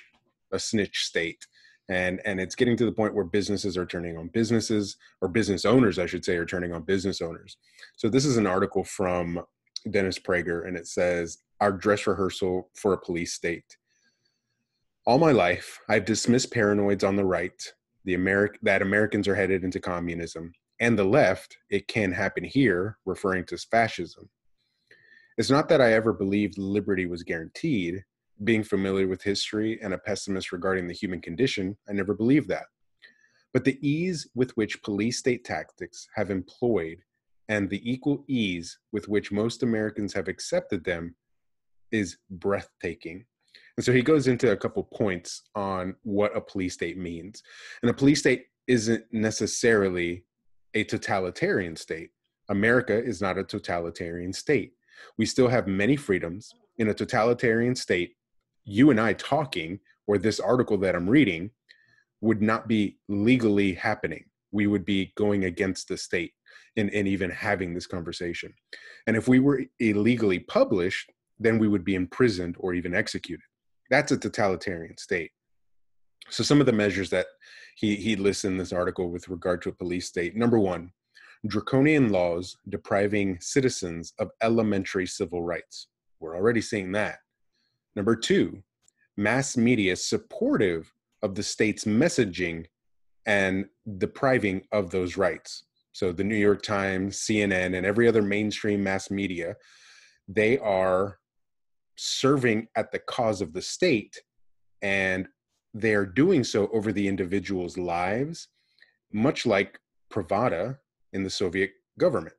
state, and it's getting to the point where businesses are turning on businesses, or business owners, I should say, are turning on business owners. So this is an article from Dennis Prager, and it says, "Our dress rehearsal for a police state. All my life, I've dismissed paranoids on the right, that Americans are headed into communism, and the left, it can happen here, referring to fascism. It's not that I ever believed liberty was guaranteed. Being familiar with history and a pessimist regarding the human condition, I never believed that. But the ease with which police state tactics have employed and the equal ease with which most Americans have accepted them is breathtaking." And so he goes into a couple points on what a police state means. And a police state isn't necessarily a totalitarian state. America is not a totalitarian state. We still have many freedoms. In a totalitarian state, you and I talking, or this article that I'm reading, would not be legally happening. We would be going against the state in even having this conversation. And if we were illegally published, then we would be imprisoned or even executed. That's a totalitarian state. So some of the measures that he lists in this article with regard to a police state: number one, draconian laws depriving citizens of elementary civil rights. We're already seeing that. Number two, mass media supportive of the state's messaging and depriving of those rights. So the New York Times, CNN, and every other mainstream mass media, they are serving at the cause of the state, and they are doing so over the individual's lives, much like Pravda in the Soviet government.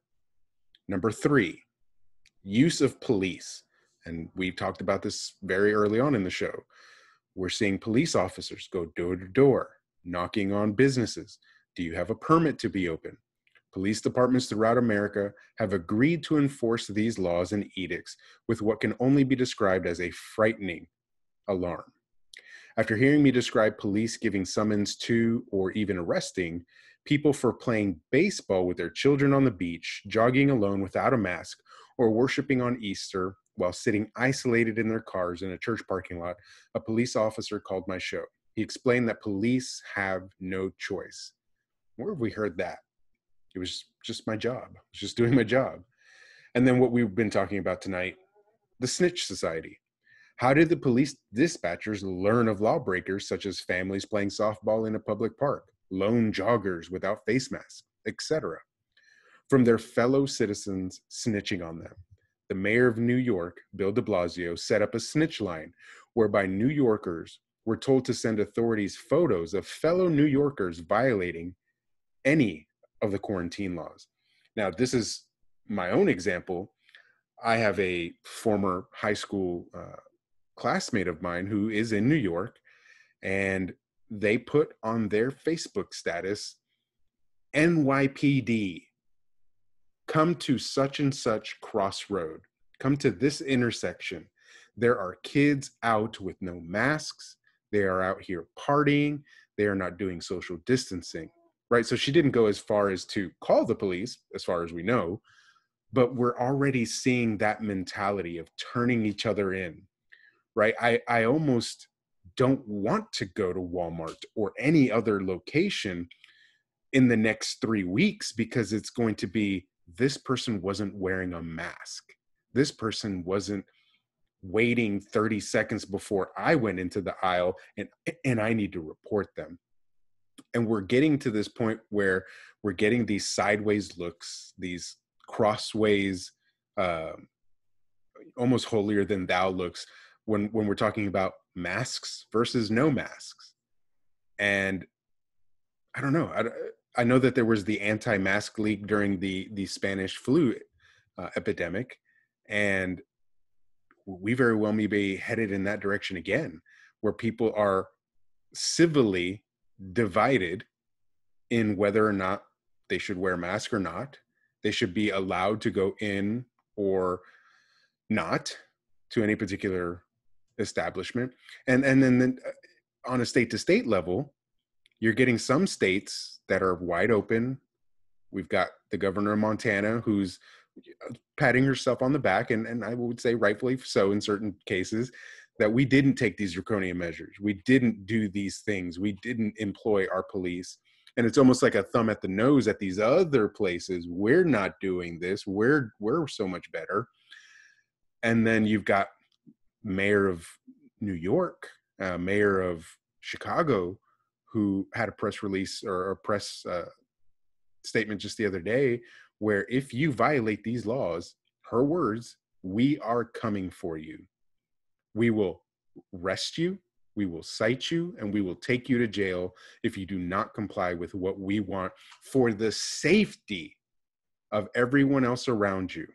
Number three, use of police. And we talked about this very early on in the show. We're seeing police officers go door to door, knocking on businesses. Do you have a permit to be open? Police departments throughout America have agreed to enforce these laws and edicts with what can only be described as a frightening alarm. After hearing me describe police giving summons to, or even arresting, people for playing baseball with their children on the beach, jogging alone without a mask, or worshiping on Easter while sitting isolated in their cars in a church parking lot, a police officer called my show. He explained that police have no choice. Where have we heard that? It was just my job. I was just doing my job. And then what we've been talking about tonight, the snitch society. How did the police dispatchers learn of lawbreakers such as families playing softball in a public park, lone joggers without face masks, etc., from their fellow citizens snitching on them? the mayor of New York, Bill de Blasio, set up a snitch line whereby New Yorkers were told to send authorities photos of fellow New Yorkers violating any of the quarantine laws. Now, this is my own example. I have a former high school classmate of mine who is in New York, and they put on their Facebook status, NYPD, come to such and such crossroad, come to this intersection. There are kids out with no masks. They are out here partying. They are not doing social distancing, right? So she didn't go as far as to call the police, as far as we know, but we're already seeing that mentality of turning each other in, right? I almost don't want to go to Walmart or any other location in the next 3 weeks because it's going to be, this person wasn't wearing a mask. This person wasn't waiting 30 seconds before I went into the aisle, and I need to report them. And we're getting to this point where we're getting these sideways looks, these crossways, almost holier than thou looks when we're talking about masks versus no masks. And I don't know. I know that there was the anti-mask leak during the Spanish flu epidemic, and we very well may be headed in that direction again, where people are civilly divided in whether or not they should wear a mask or not. They should be allowed to go in or not to any particular establishment. And then on a state to state level, you're getting some states that are wide open. We've got the governor of Montana who's patting herself on the back, and I would say rightfully so in certain cases, that we didn't take these draconian measures. We didn't do these things. We didn't employ our police. And it's almost like a thumb at the nose at these other places. We're not doing this. We're so much better. And then you've got mayor of New York, mayor of Chicago, who had a press release or a press statement just the other day, where if you violate these laws, her words, we are coming for you. We will arrest you, we will cite you, and we will take you to jail if you do not comply with what we want for the safety of everyone else around you.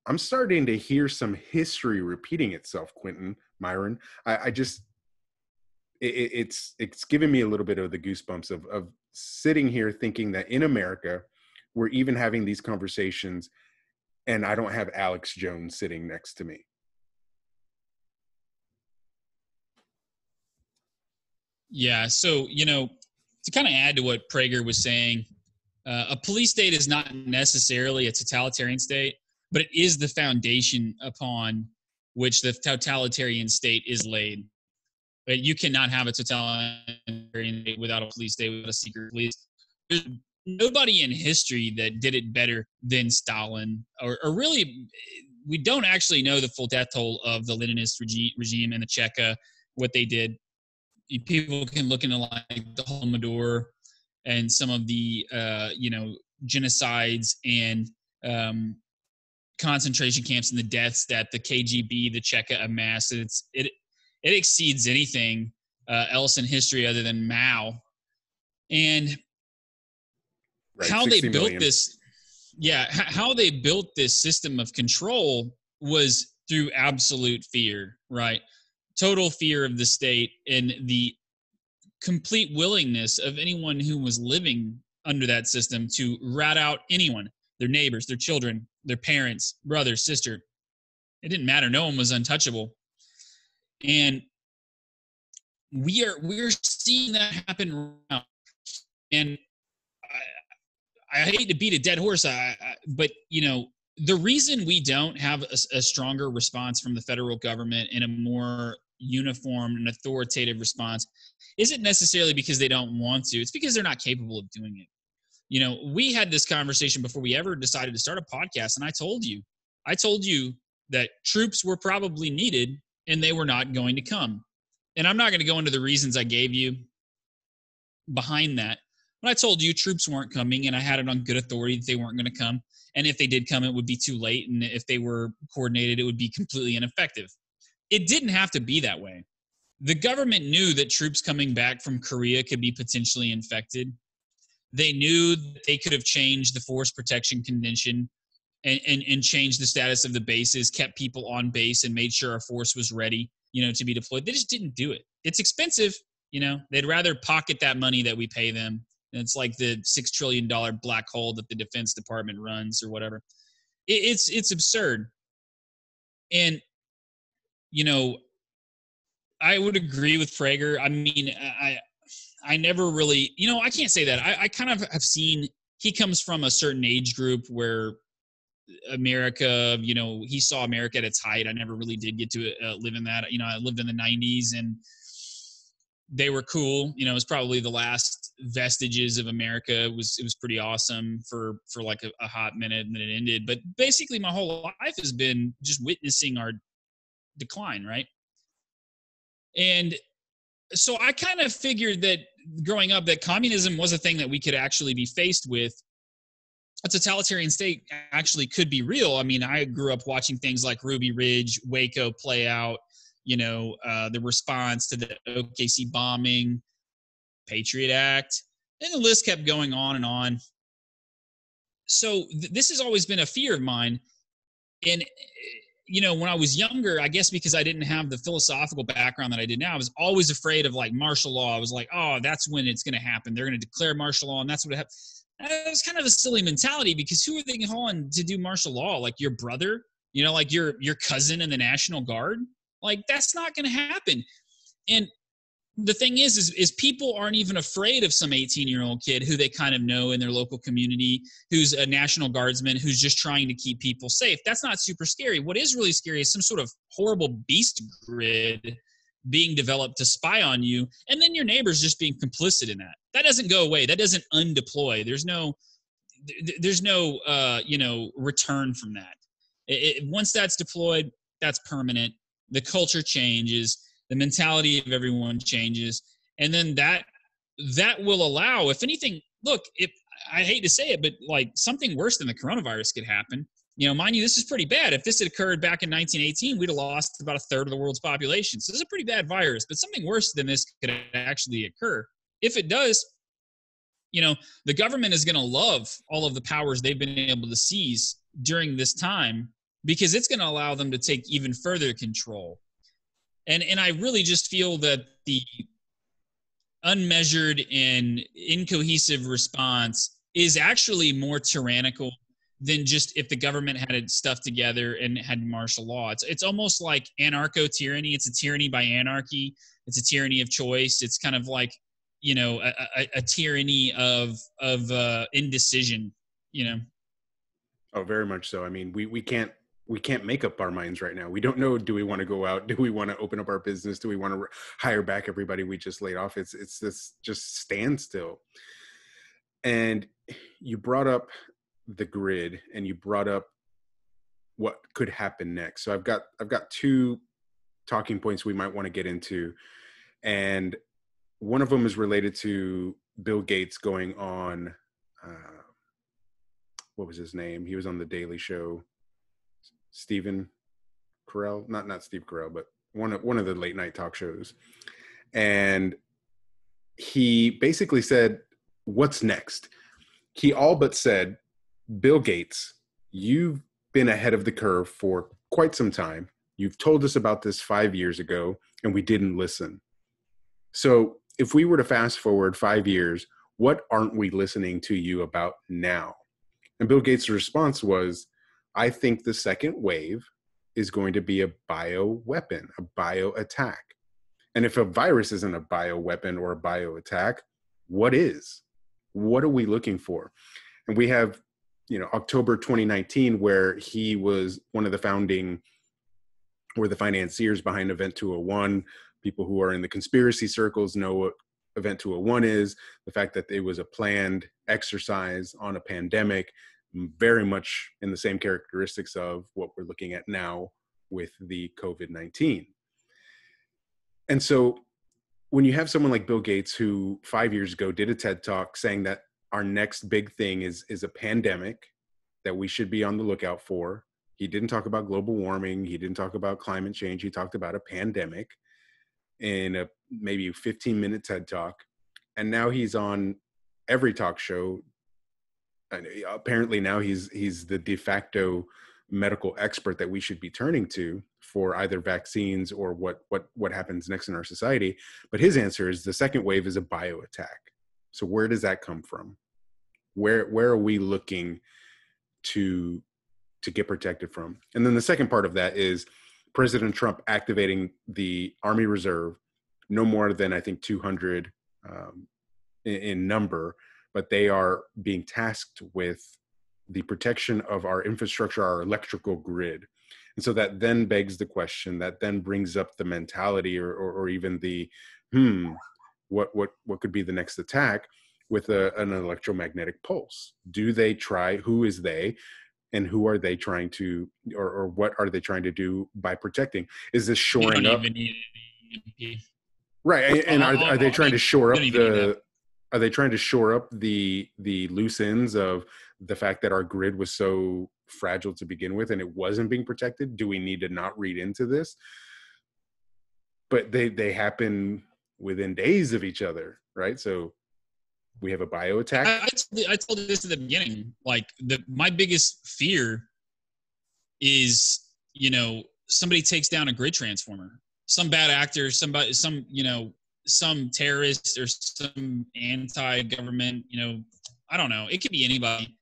I'm starting to hear some history repeating itself, Quentin, Myron. It's giving me a little bit of the goosebumps of sitting here thinking that in America, we're even having these conversations, and I don't have Alex Jones sitting next to me. Yeah. So, to kind of add to what Prager was saying, a police state is not necessarily a totalitarian state, but it is the foundation upon which the totalitarian state is laid. But you cannot have a totalitarian state without a police state, without a secret police. There's nobody in history that did it better than Stalin, or really, we don't actually know the full death toll of the Leninist regime and the Cheka, what they did. People can look into like the Holodomor and some of the genocides and concentration camps and the deaths that the KGB, the Cheka amassed. It exceeds anything else in history other than Mao. And right, how they built this, how they built this system of control was through absolute fear, right? Total fear of the state and the complete willingness of anyone who was living under that system to rat out anyone, their neighbors, their children, their parents, brother, sister. It didn't matter. No one was untouchable. And we're seeing that happen now. And I hate to beat a dead horse, but the reason we don't have a stronger response from the federal government and a more uniform and authoritative response isn't necessarily because they don't want to. It's because they're not capable of doing it. We had this conversation before we ever decided to start a podcast, and I told you that troops were probably needed and they were not going to come. And I'm not going to go into the reasons I gave you behind that. But I told you troops weren't coming, and I had it on good authority that they weren't going to come. And if they did come, it would be too late. And if they were coordinated, it would be completely ineffective. It didn't have to be that way. The government knew that troops coming back from Korea could be potentially infected. They knew that they could have changed the force protection convention and changed the status of the bases, kept people on base, and made sure our force was ready, to be deployed. They just didn't do it. It's expensive. They'd rather pocket that money that we pay them. And it's like the $6 trillion black hole that the Defense Department runs or whatever. It's absurd. And, I would agree with Prager. I mean, I never really, I can't say that. I kind of have seen, he comes from a certain age group where America, he saw America at its height. I never really did get to live in that. I lived in the 90s and they were cool. It was probably the last vestiges of America. It was pretty awesome for like a hot minute, and then it ended. But basically my whole life has been just witnessing our decline, right? And so I kind of figured that growing up that communism was a thing that we could actually be faced with. A totalitarian state actually could be real. I mean, I grew up watching things like Ruby Ridge, Waco play out, the response to the OKC bombing, Patriot Act, and the list kept going on and on. So this has always been a fear of mine. And, when I was younger, I guess because I didn't have the philosophical background that I did now, I was always afraid of like martial law. I was like, oh, that's when it's going to happen. They're going to declare martial law, and that's what happens. It was kind of a silly mentality, because who are they calling to do martial law? Like your brother, like your cousin in the National Guard? Like that's not going to happen. And the thing is people aren't even afraid of some 18-year-old kid who they kind of know in their local community, who's a National Guardsman, who's just trying to keep people safe. That's not super scary. What is really scary is some sort of horrible beast grid being developed to spy on you, and then your neighbors just being complicit in that. That doesn't go away. That doesn't undeploy. There's no return from that. Once that's deployed, that's permanent. The culture changes. The mentality of everyone changes. And then that will allow, if anything, look, if I hate to say it, but like something worse than the coronavirus could happen. Mind you, this is pretty bad. If this had occurred back in 1918, we'd have lost about a third of the world's population. So this is a pretty bad virus, but something worse than this could actually occur. If it does, the government is going to love all of the powers they've been able to seize during this time, because it's going to allow them to take even further control. And I really just feel that the unmeasured and incohesive response is actually more tyrannical than just if the government had its stuff together and had martial law. It's almost like anarcho-tyranny. It's a tyranny by anarchy. It's a tyranny of choice. It's kind of like, a tyranny of indecision, Oh, very much so. I mean, we can't make up our minds right now. We don't know. Do we want to go out? Do we want to open up our business? Do we want to hire back everybody we just laid off? It's this just standstill. And you brought up the grid, and you brought up what could happen next. So I've got two talking points we might want to get into, and one of them is related to Bill Gates going on. What was his name? He was on the Daily Show. Stephen Carell, not Steve Carell, but one of the late night talk shows. And he basically said, what's next? He all but said, Bill Gates, you've been ahead of the curve for quite some time. You've told us about this 5 years ago, and we didn't listen. So if we were to fast forward 5 years, what aren't we listening to you about now? And Bill Gates' response was, I think the second wave is going to be a bioweapon, a bio attack. And if a virus isn't a bioweapon or a bio attack, what is? What are we looking for? And we have, October 2019, where he was one of the financiers behind Event 201. People who are in the conspiracy circles know what Event 201 is, the fact that it was a planned exercise on a pandemic, very much in the same characteristics of what we're looking at now with the COVID-19. And so when you have someone like Bill Gates, who 5 years ago did a TED Talk saying that our next big thing is a pandemic, that we should be on the lookout for. He didn't talk about global warming. He didn't talk about climate change. He talked about a pandemic in a maybe 15-minute TED Talk. And now he's on every talk show. And apparently now he's the de facto medical expert that we should be turning to for either vaccines or what happens next in our society. But his answer is the second wave is a bio attack. So where does that come from? Where are we looking to get protected from? And then the second part of that is President Trump activating the Army Reserve, no more than I think 200 in number, but they are being tasked with the protection of our infrastructure, our electrical grid. And so that then begs the question, that then brings up the mentality or even the, what could be the next attack with an electromagnetic pulse? Do they try, who is they, and who are they trying to, or what are they trying to do by protecting? Is this shoring up? Right, and are they trying to shore up are they trying to shore up the loose ends of the fact that our grid was so fragile to begin with and it wasn't being protected? Do we need to not read into this? But they happen within days of each other, right? So we have a bio attack. I told you this at the beginning. Like my biggest fear is, somebody takes down a grid transformer. Some bad actor, some terrorist or some anti-government, I don't know. It could be anybody.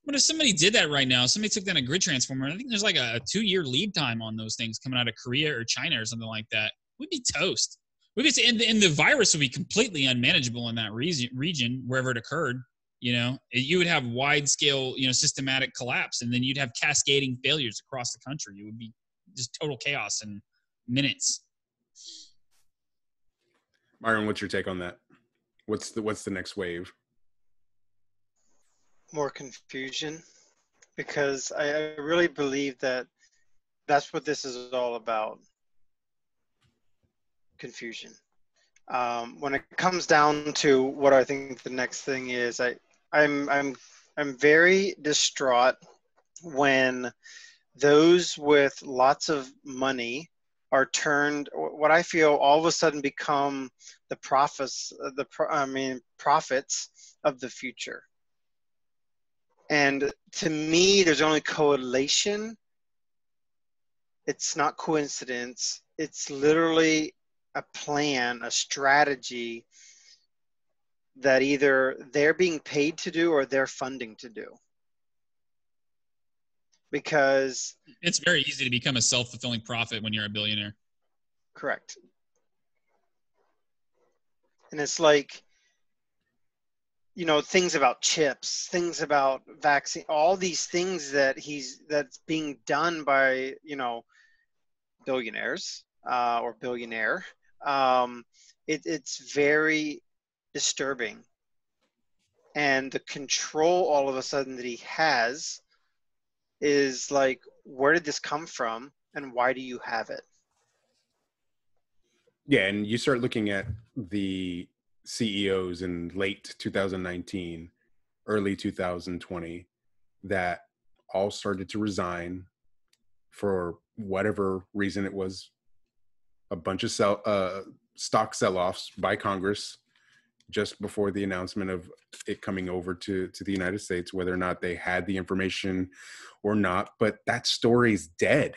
But if somebody did that right now, somebody took down a grid transformer, I think there's like a 2-year lead time on those things coming out of Korea or China or something like that. We'd be toast. And the virus would be completely unmanageable in that region, wherever it occurred. You would have wide-scale, systematic collapse, and then you'd have cascading failures across the country. It would be just total chaos in minutes. Myron, what's your take on that? What's the next wave? More confusion, because I really believe that that's what this is all about. Confusion. When it comes down to what I think the next thing is, I'm very distraught when those with lots of money are turned, what I feel all of a sudden become the prophets of the future. And to me, there's only correlation. It's not coincidence. It's literally a plan, a strategy that either they're being paid to do or they're funding to do. Because it's very easy to become a self-fulfilling prophet when you're a billionaire. Correct. And it's like, things about chips, things about vaccine, all these things that's being done by, billionaires or billionaire. It's very disturbing. And the control all of a sudden that he has is like, where did this come from and why do you have it? Yeah, and you start looking at the CEOs in late 2019, early 2020, that all started to resign for whatever reason it was. A bunch of stock sell-offs by Congress just before the announcement of it coming over to the United States, whether or not they had the information or not. But that story's dead.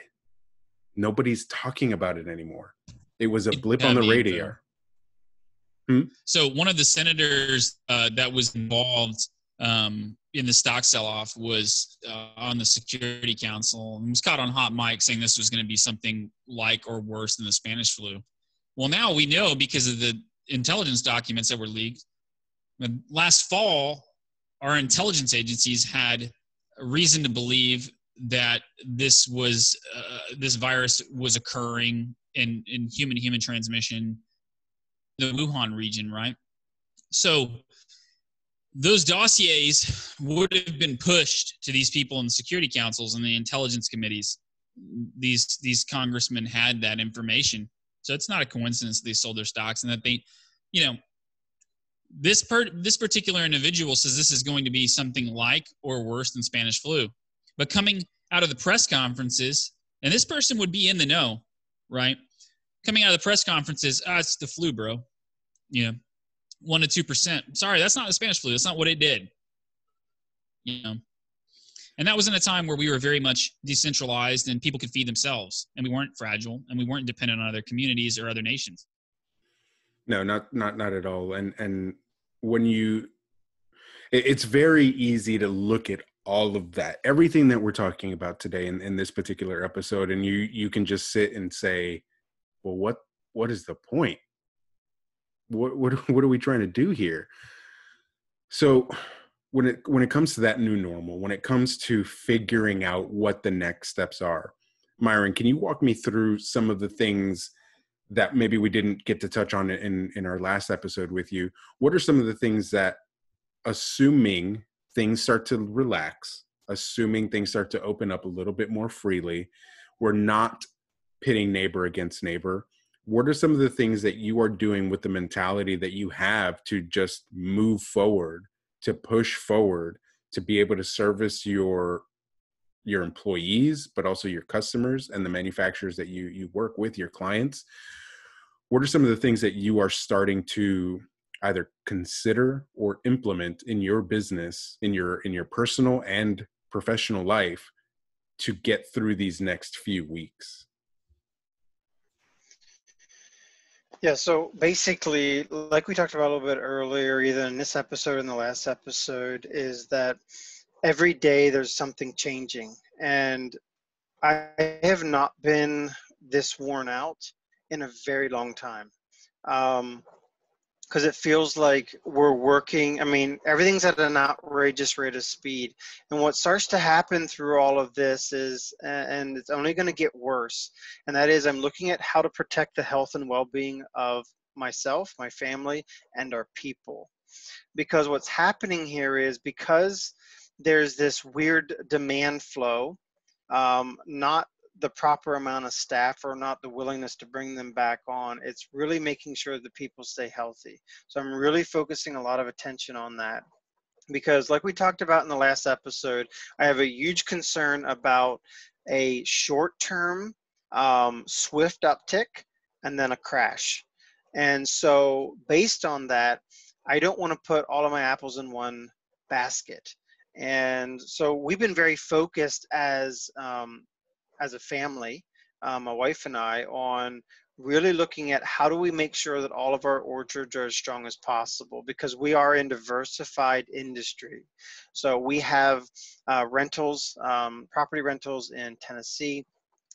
Nobody's talking about it anymore. It was a blip on the radar. So one of the senators that was involved in the stock sell-off was on the Security Council and was caught on hot mic saying this was going to be something like or worse than the Spanish flu. Well, now we know because of the intelligence documents that were leaked. Last fall, our intelligence agencies had a reason to believe that this virus was occurring in human-to-human transmission in the Wuhan region, right? So those dossiers would have been pushed to these people in the security councils and the intelligence committees. These congressmen had that information. So it's not a coincidence they sold their stocks and that they, this particular individual says this is going to be something like or worse than Spanish flu. But coming out of the press conferences, and this person would be in the know, right? Coming out of the press conferences, it's the flu, bro. 1 to 2%. Sorry, that's not the Spanish flu. That's not what it did. And that was in a time where we were very much decentralized and people could feed themselves, and we weren't fragile, and we weren't dependent on other communities or other nations. No, not at all. And when it's very easy to look at all of that, everything that we're talking about today in this particular episode, and you can just sit and say, well, what is the point? What are we trying to do here? So when it comes to that new normal, when it comes to figuring out what the next steps are, Myron, can you walk me through some of the things that maybe we didn't get to touch on in our last episode with you? What are some of the things that, assuming things start to relax, assuming things start to open up a little bit more freely, we're not pitting neighbor against neighbor, what are some of the things that you are doing with the mentality that you have to just move forward, to push forward, to be able to service your employees, but also your customers and the manufacturers that you work with, your clients? What are some of the things that you are starting to either consider or implement in your business, in your personal and professional life, to get through these next few weeks? Yeah, so basically, like we talked about a little bit earlier, either in this episode or in the last episode, is that every day there's something changing. And I have not been this worn out in a very long time. Because it feels like we're working. I mean, everything's at an outrageous rate of speed. And what starts to happen through all of this is, and it's only going to get worse, and that is I'm looking at how to protect the health and well-being of myself, my family, and our people. Because what's happening here is, because there's this weird demand flow, not the proper amount of staff or not the willingness to bring them back on, it's really making sure that people stay healthy. So I'm really focusing a lot of attention on that, because like we talked about in the last episode, I have a huge concern about a short-term swift uptick and then a crash. And so based on that, I don't want to put all of my apples in one basket. And so we've been very focused as a family, my wife and I, on really looking at how do we make sure that all of our orchards are as strong as possible, because we are in diversified industry. So we have rentals, property rentals in Tennessee.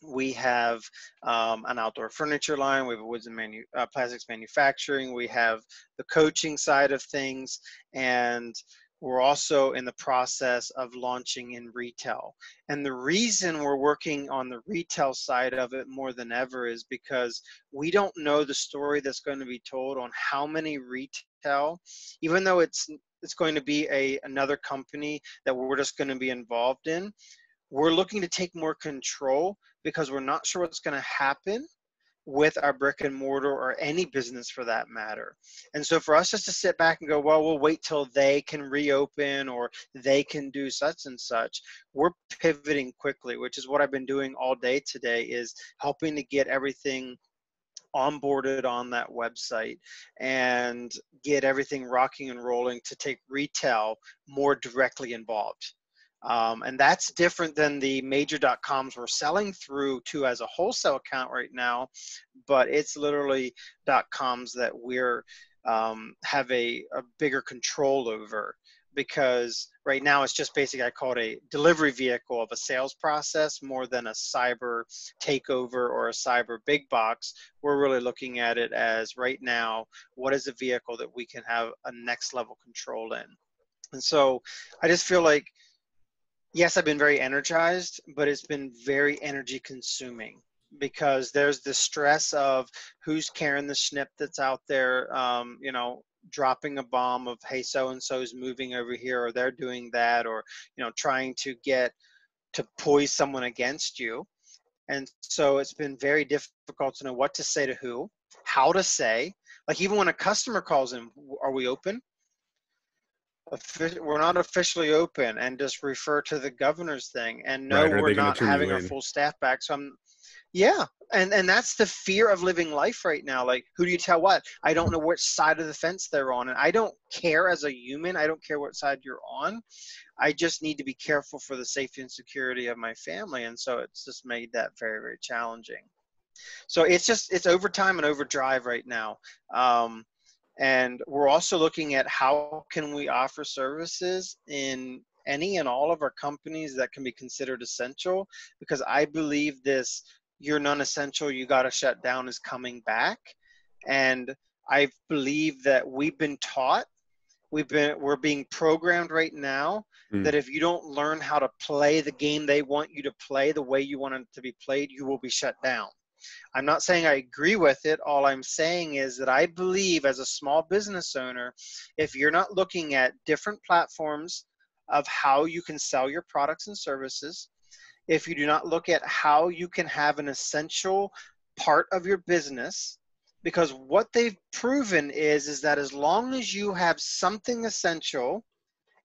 We have an outdoor furniture line. We have a woods and plastics manufacturing. We have the coaching side of things, and we're also in the process of launching in retail. And the reason we're working on the retail side of it more than ever is because we don't know the story that's going to be told on how many retail, even though it's going to be another company that we're just going to be involved in. We're looking to take more control because we're not sure what's going to happen with our brick and mortar, or any business for that matter. And so for us just to sit back and go, well, we'll wait till they can reopen or they can do such and such, we're pivoting quickly, which is what I've been doing all day today, is helping to get everything onboarded on that website and get everything rocking and rolling to take retail more directly involved. And that's different than the major .coms we're selling through to as a wholesale account right now, but it's literally .coms that we're have a bigger control over, because right now it's just basically, I call it a delivery vehicle of a sales process more than a cyber takeover or a cyber big box. We're really looking at it as, right now, what is a vehicle that we can have a next level control in? And so I just feel like, yes, I've been very energized, but it's been very energy consuming, because there's the stress of who's carrying the snip that's out there, dropping a bomb of, hey, so-and-so's moving over here, or they're doing that, or, trying to get to poise someone against you. And so it's been very difficult to know what to say to who, how to say, like even when a customer calls in, are we open? we're not officially open, and just refer to the governor's thing. And no, Right. Are we're they going to not turn you having our in? full staff back. So yeah. And that's the fear of living life right now. Like, who do you tell what? I don't know which side of the fence they're on. And I don't care as a human. I don't care what side you're on. I just need to be careful for the safety and security of my family. And so it's just made that very, very challenging. So it's overtime and overdrive right now. And we're also looking at how can we offer services in any and all of our companies that can be considered essential, because I believe this "you're non-essential, you got to shut down" is coming back. And I believe that we've been taught, we're being programmed right now Mm. that if you don't learn how to play the game they want you to play the way you want it to be played, you will be shut down. I'm not saying I agree with it. All I'm saying is that I believe, as a small business owner, if you're not looking at different platforms of how you can sell your products and services, if you do not look at how you can have an essential part of your business, because what they've proven is that as long as you have something essential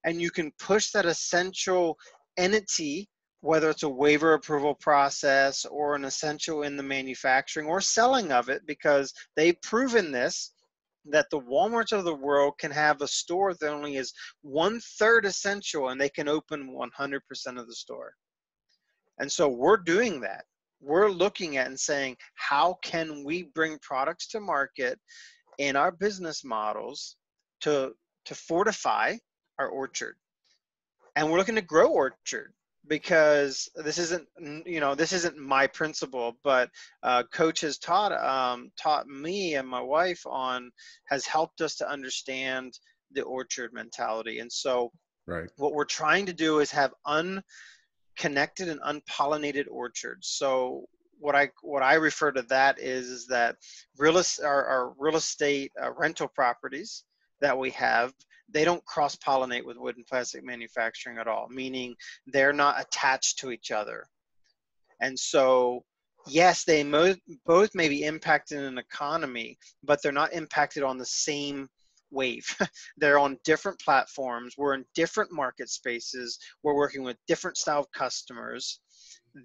and you can push that essential entity, whether it's a waiver approval process or an essential in the manufacturing or selling of it, because they've proven this, that the Walmarts of the world can have a store that only is 1/3 essential and they can open 100% of the store. And so we're doing that. We're looking at and saying, how can we bring products to market in our business models to fortify our orchard? And we're looking to grow orchard, because this isn't, this isn't my principle, but coach has taught me and my wife has helped us to understand the orchard mentality. And so Right. what we're trying to do is have unconnected and unpollinated orchards. So what I refer to that is that our real estate rental properties that we have, they don't cross-pollinate with wood and plastic manufacturing at all, meaning they're not attached to each other. And so, yes, they both may be impacted in an economy, but they're not impacted on the same wave. They're on different platforms. We're in different market spaces. We're working with different style of customers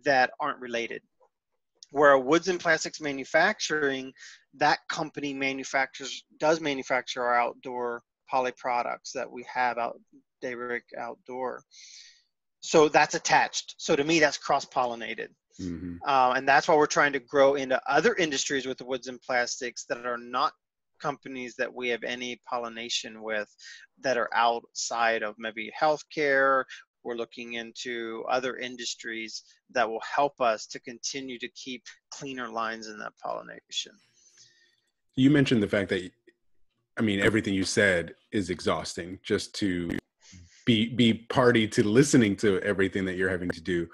that aren't related. Where woods and plastics manufacturing, that company does manufacture our outdoor poly products that we have out, Daybreak Outdoor. So that's attached. So to me, that's cross-pollinated. Mm-hmm. And that's why we're trying to grow into other industries with the woods and plastics that are not companies that we have any pollination with, that are outside of maybe healthcare. We're looking into other industries that will help us to continue to keep cleaner lines in that pollination. You mentioned the fact that, I mean, everything you said is exhausting just to be party to listening to everything that you're having to do.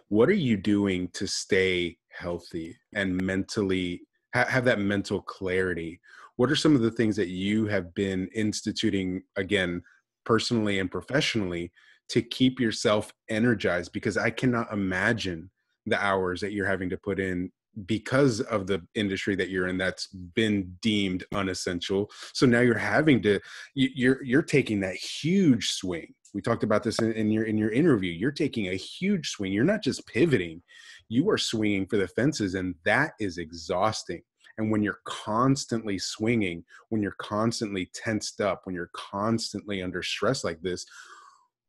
What are you doing to stay healthy and mentally have that mental clarity? What are some of the things that you have been instituting, again, personally and professionally, to keep yourself energized? Because I cannot imagine the hours that you're having to put in because of the industry that you're in that's been deemed unessential. So now you're having to, you're taking that huge swing. We talked about this in your interview. You're taking a huge swing. You're not just pivoting, you are swinging for the fences, and that is exhausting. And when you're constantly swinging, when you're constantly tensed up, when you're constantly under stress like this,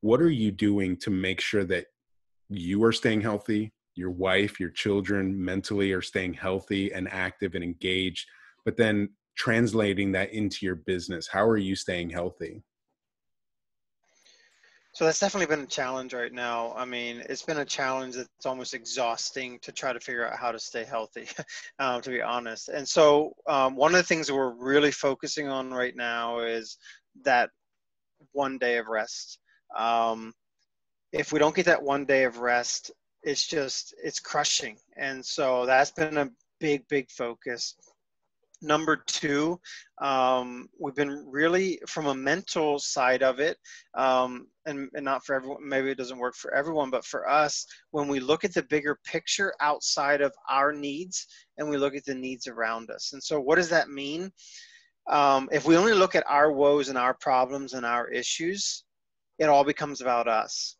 what are you doing to make sure that you are staying healthy, your wife, your children mentally are staying healthy and active and engaged, but then translating that into your business? How are you staying healthy? So that's definitely been a challenge right now. I mean, it's been a challenge that's almost exhausting to try to figure out how to stay healthy, to be honest. And so one of the things that we're really focusing on right now is that one day of rest. If we don't get that one day of rest, it's crushing. And so that's been a big focus. Number two, we've been really, from a mental side of it, and not for everyone, maybe it doesn't work for everyone, but for us, when we look at the bigger picture outside of our needs and we look at the needs around us. And so what does that mean? If we only look at our woes and our problems and our issues, it all becomes about us.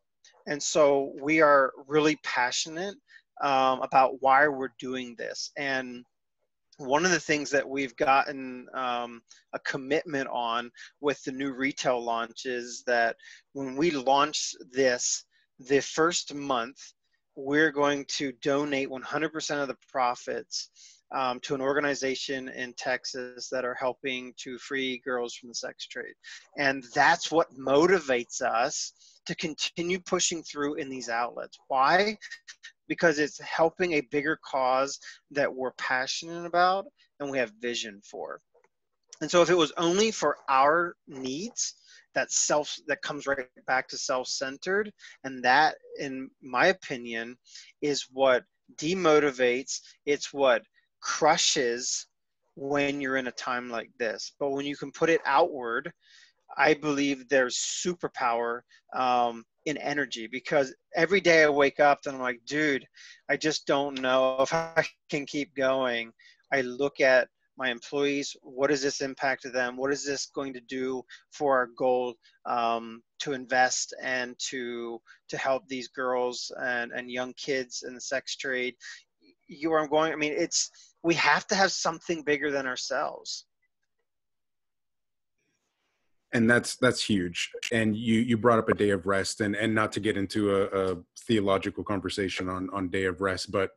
And so we are really passionate about why we're doing this. And one of the things that we've gotten a commitment on with the new retail launch is that when we launch this, the first month, we're going to donate 100% of the profits to an organization in Texas that are helping to free girls from the sex trade. And that's what motivates us to continue pushing through in these outlets. Why? Because it's helping a bigger cause that we're passionate about and we have vision for. And so if it was only for our needs, that comes right back to self-centered, and that, in my opinion, is what demotivates. It's what crushes when you're in a time like this. But when you can put it outward, I believe there's superpower in energy, because every day I wake up and I'm like, dude, I just don't know if I can keep going. I look at my employees. What does this impact them? What is this going to do for our goal to invest and to help these girls and young kids in the sex trade? I mean, we have to have something bigger than ourselves. And that's huge. And you brought up a day of rest, and not to get into a theological conversation on day of rest, but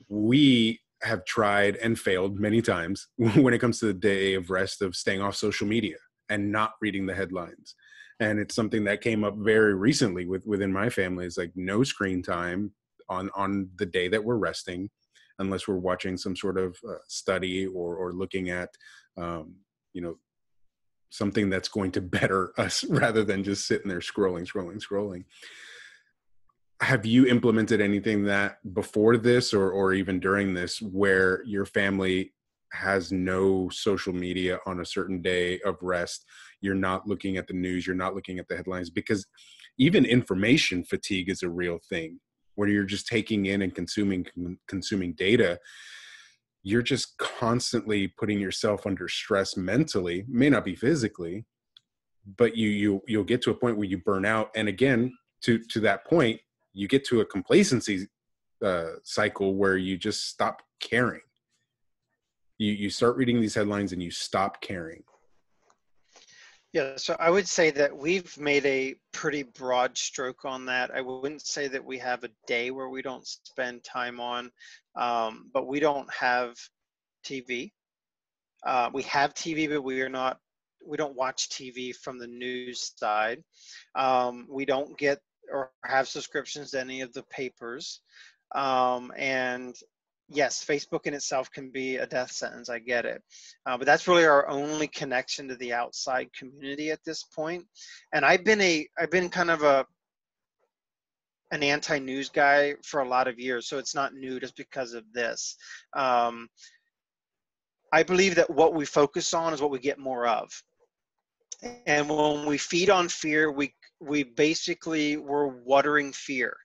we have tried and failed many times when it comes to the day of rest, of staying off social media and not reading the headlines. And it's something that came up very recently within my family, is like no screen time on the day that we're resting, unless we're watching some sort of study or looking at something that's going to better us, rather than just sitting there scrolling. Have you implemented anything that before this or even during this, where your family has no social media on a certain day of rest? You're not looking at the news, you're not looking at the headlines, because even information fatigue is a real thing, where you're just taking in and consuming data. You're just constantly putting yourself under stress mentally, may not be physically, but you'll get to a point where you burn out. And again, to that point, you get to a complacency cycle where you just stop caring. You start reading these headlines and you stop caring. Yeah, so I would say that we've made a pretty broad stroke on that. I wouldn't say that we have a day where we don't spend time on, but we don't have TV. We have TV, but we don't watch TV from the news side. We don't get or have subscriptions to any of the papers. And yes, Facebook in itself can be a death sentence. I get it. But that's really our only connection to the outside community at this point. And I've been kind of an anti-news guy for a lot of years, so it's not new just because of this. I believe that what we focus on is what we get more of. And when we feed on fear, we're watering fear.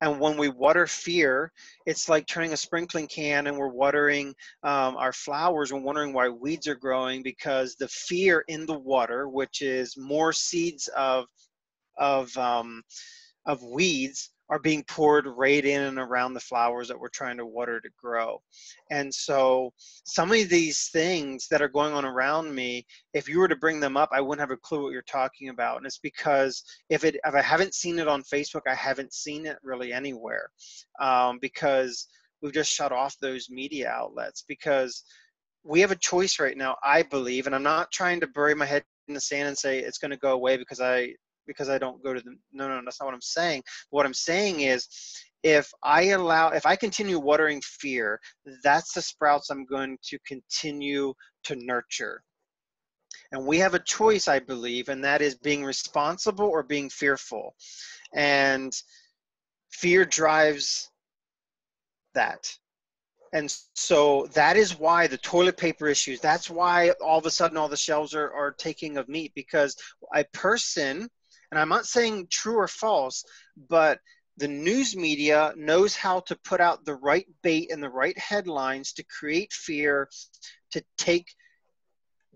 And when we water fear, it's like turning a sprinkling can and we're watering our flowers and wondering why weeds are growing, because the fear in the water, which is more seeds of weeds, are being poured right in and around the flowers that we're trying to water to grow. And so some of these things that are going on around me, if you were to bring them up, I wouldn't have a clue what you're talking about. And it's because if I haven't seen it on Facebook, I haven't seen it really anywhere, because we've just shut off those media outlets. Because we have a choice right now, I believe, and I'm not trying to bury my head in the sand and say it's going to go away because I don't go to them. No, that's not what I'm saying. What I'm saying is, if I continue watering fear, that's the sprouts I'm going to continue to nurture. And we have a choice, I believe, and that is being responsible or being fearful. And fear drives that. And so that is why the toilet paper issues, that's why all of a sudden all the shelves are taking of meat, because a person, and I'm not saying true or false, but the news media knows how to put out the right bait and the right headlines to create fear, to take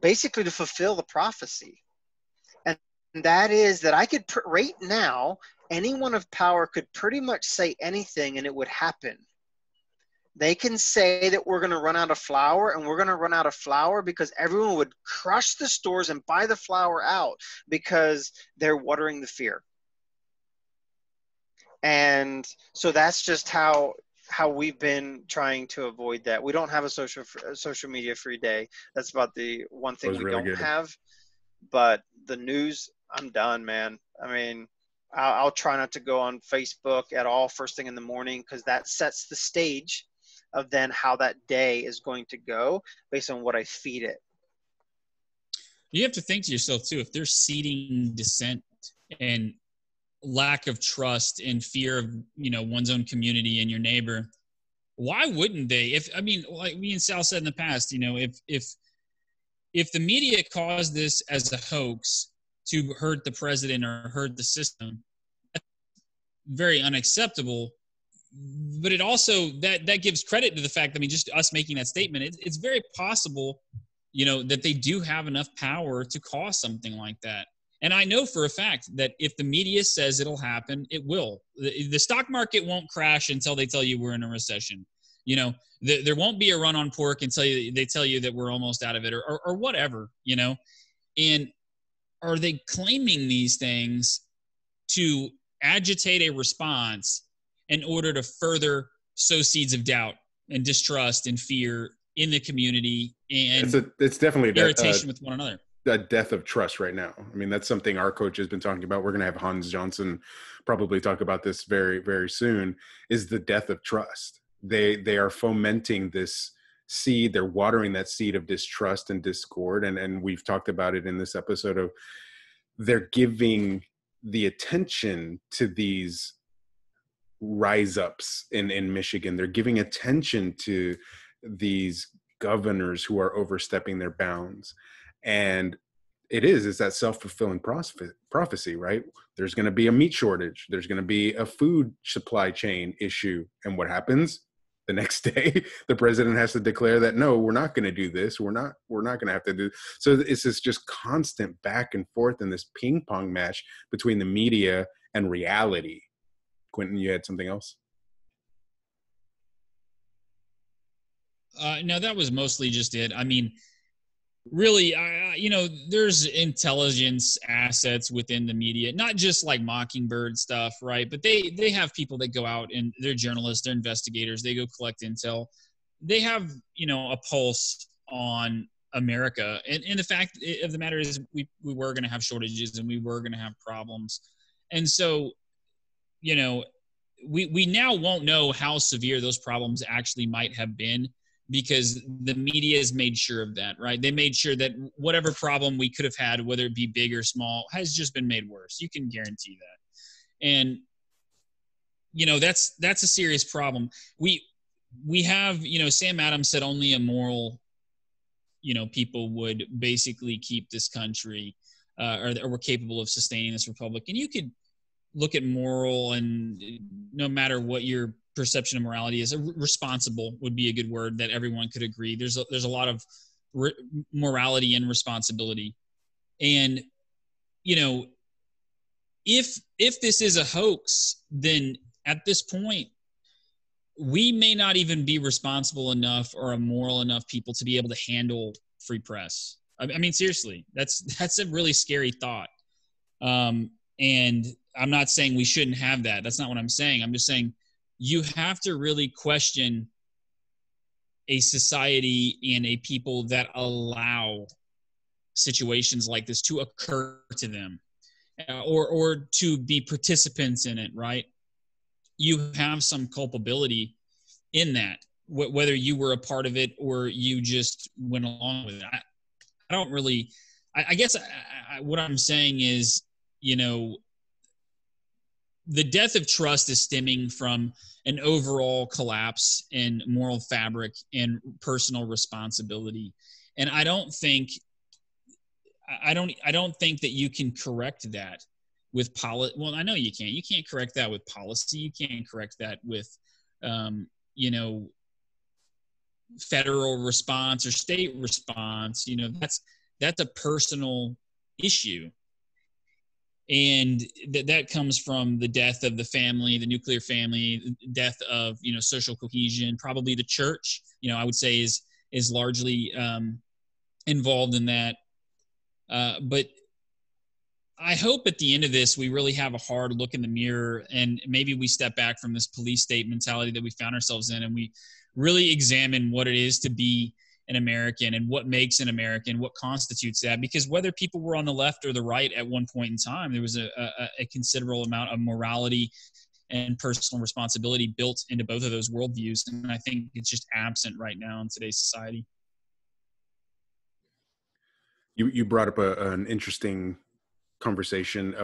basically to fulfill the prophecy. And that is that I could, right now, anyone of power could pretty much say anything and it would happen. They can say that we're going to run out of flour, and we're going to run out of flour because everyone would crush the stores and buy the flour out because they're watering the fear. And so that's just how we've been trying to avoid that. We don't have a social media free day. That's about the one thing we don't have. But the news, I'm done, man. I mean, I'll try not to go on Facebook at all first thing in the morning, because that sets the stage of then how that day is going to go based on what I feed it. You have to think to yourself too, if they're seeding dissent and lack of trust and fear of, one's own community and your neighbor, why wouldn't they? Like me and Sal said in the past, if the media caused this as a hoax to hurt the president or hurt the system, that's very unacceptable. But it also, that gives credit to the fact, just us making that statement, it's very possible, that they do have enough power to cause something like that. And I know for a fact that if the media says it'll happen, it will. The stock market won't crash until they tell you we're in a recession. There won't be a run on pork until they tell you that we're almost out of it, or whatever, And are they claiming these things to agitate a response in order to further sow seeds of doubt and distrust and fear in the community, and it's definitely irritation with one another? A death of trust right now. That's something our coach has been talking about. We're going to have Hans Johnson probably talk about this very, very soon, is the death of trust. They are fomenting this seed. They're watering that seed of distrust and discord. And we've talked about it in this episode of, they're giving the attention to these rise ups in Michigan. They're giving attention to these governors who are overstepping their bounds. And it's that self-fulfilling prophecy, right? There's going to be a meat shortage. There's going to be a food supply chain issue. And what happens? The next day, the president has to declare that, no, we're not going to do this. We're not going to have to do. So it's this just constant back and forth in this ping pong match between the media and reality. Quentin, you had something else? No, that was mostly just it. Really, there's intelligence assets within the media, not just like Mockingbird stuff, right? But they have people that go out and they're journalists, they're investigators, they go collect intel. They have, a pulse on America. And the fact of the matter is we were going to have shortages and we were going to have problems. And so, we now won't know how severe those problems actually might have been, because the media has made sure of that, right? They made sure that whatever problem we could have had, whether it be big or small, has just been made worse. You can guarantee that. And, that's a serious problem. We have, Sam Adams said only immoral, people would basically keep this country or were capable of sustaining this republic. And you could look at moral, and no matter what your perception of morality is, responsible would be a good word that everyone could agree. There's a lot of morality and responsibility. And, if this is a hoax, then at this point, we may not even be responsible enough or moral enough people to be able to handle free press. Seriously, that's a really scary thought. And I'm not saying we shouldn't have that. That's not what I'm saying. I'm just saying you have to really question a society and a people that allow situations like this to occur to them, or to be participants in it, right? You have some culpability in that, whether you were a part of it or you just went along with it. I don't really – I guess what I'm saying is, the death of trust is stemming from an overall collapse in moral fabric and personal responsibility. And I don't think that you can correct that with policy. Well, I know you can't. You can't correct that with policy. You can't correct that with, federal response or state response. that's a personal issue. And that comes from the death of the family, the nuclear family, death of, social cohesion. Probably the church, I would say is largely involved in that. But I hope at the end of this, we really have a hard look in the mirror, and maybe we step back from this police state mentality that we found ourselves in, and we really examine what it is to be an American and what makes an American, what constitutes that. Because whether people were on the left or the right at one point in time, there was a considerable amount of morality and personal responsibility built into both of those worldviews. And I think it's just absent right now in today's society. You brought up an interesting conversation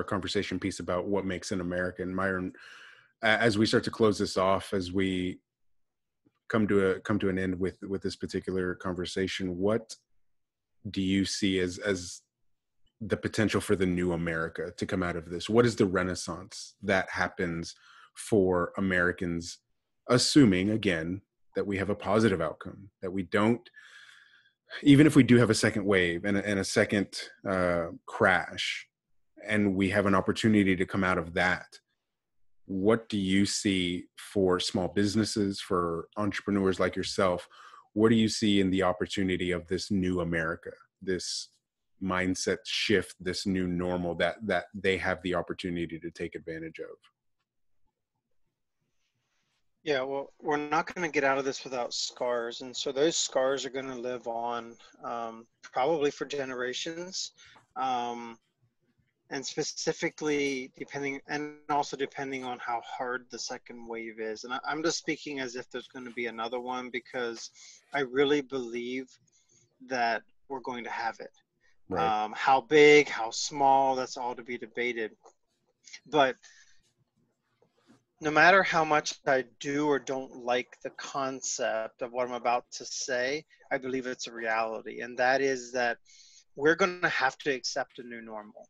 conversation piece about what makes an American. Myron, as we start to close this off, as we come to an end with this particular conversation, what do you see as the potential for the new America to come out of this? What is the renaissance that happens for Americans, assuming, again, that we have a positive outcome, that we don't, even if we do have a second wave and a second crash, and we have an opportunity to come out of that, what do you see for small businesses, for entrepreneurs like yourself? What do you see in the opportunity of this new America, this mindset shift, this new normal that they have the opportunity to take advantage of? Yeah, well, we're not going to get out of this without scars. And so those scars are going to live on probably for generations. And specifically depending on how hard the second wave is. And I'm just speaking as if there's going to be another one, because I really believe that we're going to have it. Right. How big, how small, that's all to be debated. But no matter how much I do or don't like the concept of what I'm about to say, I believe it's a reality. And that is that we're going to have to accept a new normal.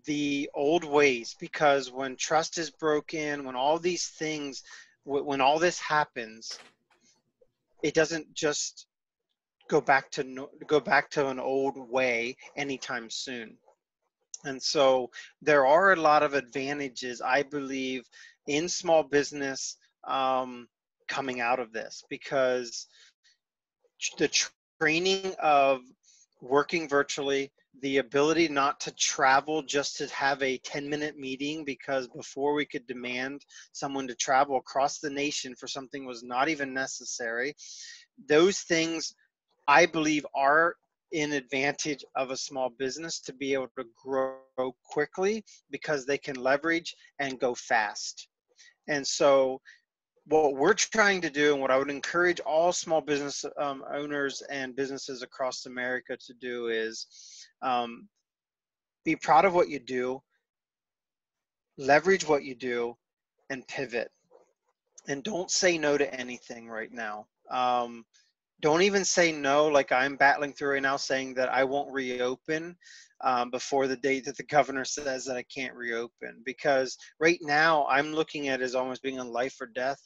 The old ways, because when trust is broken, when all these things, when all this happens, it doesn't just go back to an old way anytime soon. And so there are a lot of advantages, I believe, in small business coming out of this, because the training of working virtually, the ability not to travel just to have a 10-minute meeting, because before we could demand someone to travel across the nation for something was not even necessary. Those things, I believe, are an advantage of a small business to be able to grow quickly, because they can leverage and go fast. And so what we're trying to do, and what I would encourage all small business owners and businesses across America to do, is be proud of what you do, leverage what you do, and pivot. And don't say no to anything right now. Don't even say no, like I'm battling through right now, saying that I won't reopen before the date that the governor says that I can't reopen. Because right now I'm looking at it as almost being a life or death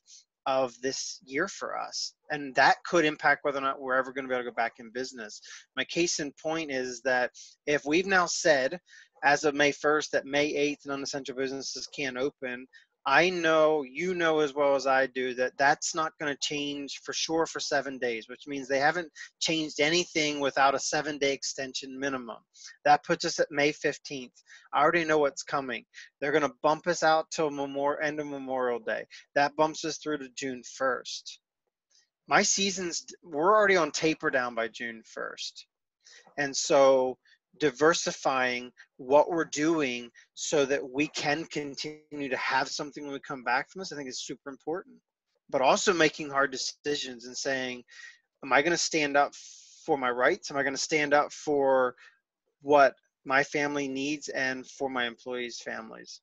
of this year for us. And that could impact whether or not we're ever going to be able to go back in business. My case in point is that if we've now said as of May 1st that May 8th non-essential businesses can't open, I know, you know as well as I do, that that's not going to change for sure for 7 days, which means they haven't changed anything without a 7-day extension minimum. That puts us at May 15th. I already know what's coming. They're going to bump us out till end of Memorial Day. That bumps us through to June 1st. My seasons, we're already on taper down by June 1st. And so diversifying what we're doing so that we can continue to have something when we come back from this, I think is super important. But also making hard decisions and saying, am I going to stand up for my rights? Am I going to stand up for what my family needs and for my employees' families?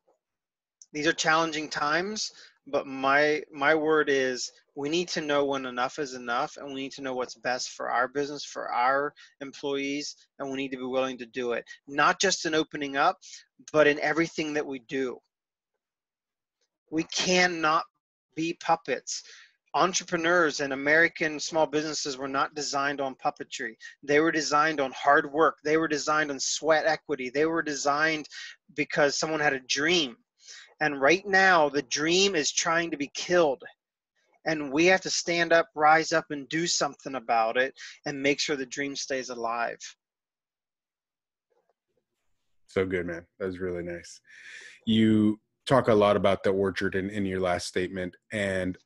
These are challenging times, but my word is we need to know when enough is enough, and we need to know what's best for our business, for our employees, and we need to be willing to do it. Not just in opening up, but in everything that we do. We cannot be puppets. Entrepreneurs and American small businesses were not designed on puppetry. They were designed on hard work. They were designed on sweat equity. They were designed because someone had a dream. And right now, the dream is trying to be killed. And we have to stand up, rise up, and do something about it and make sure the dream stays alive. So good, man. That was really nice. You talk a lot about the orchard in your last statement, and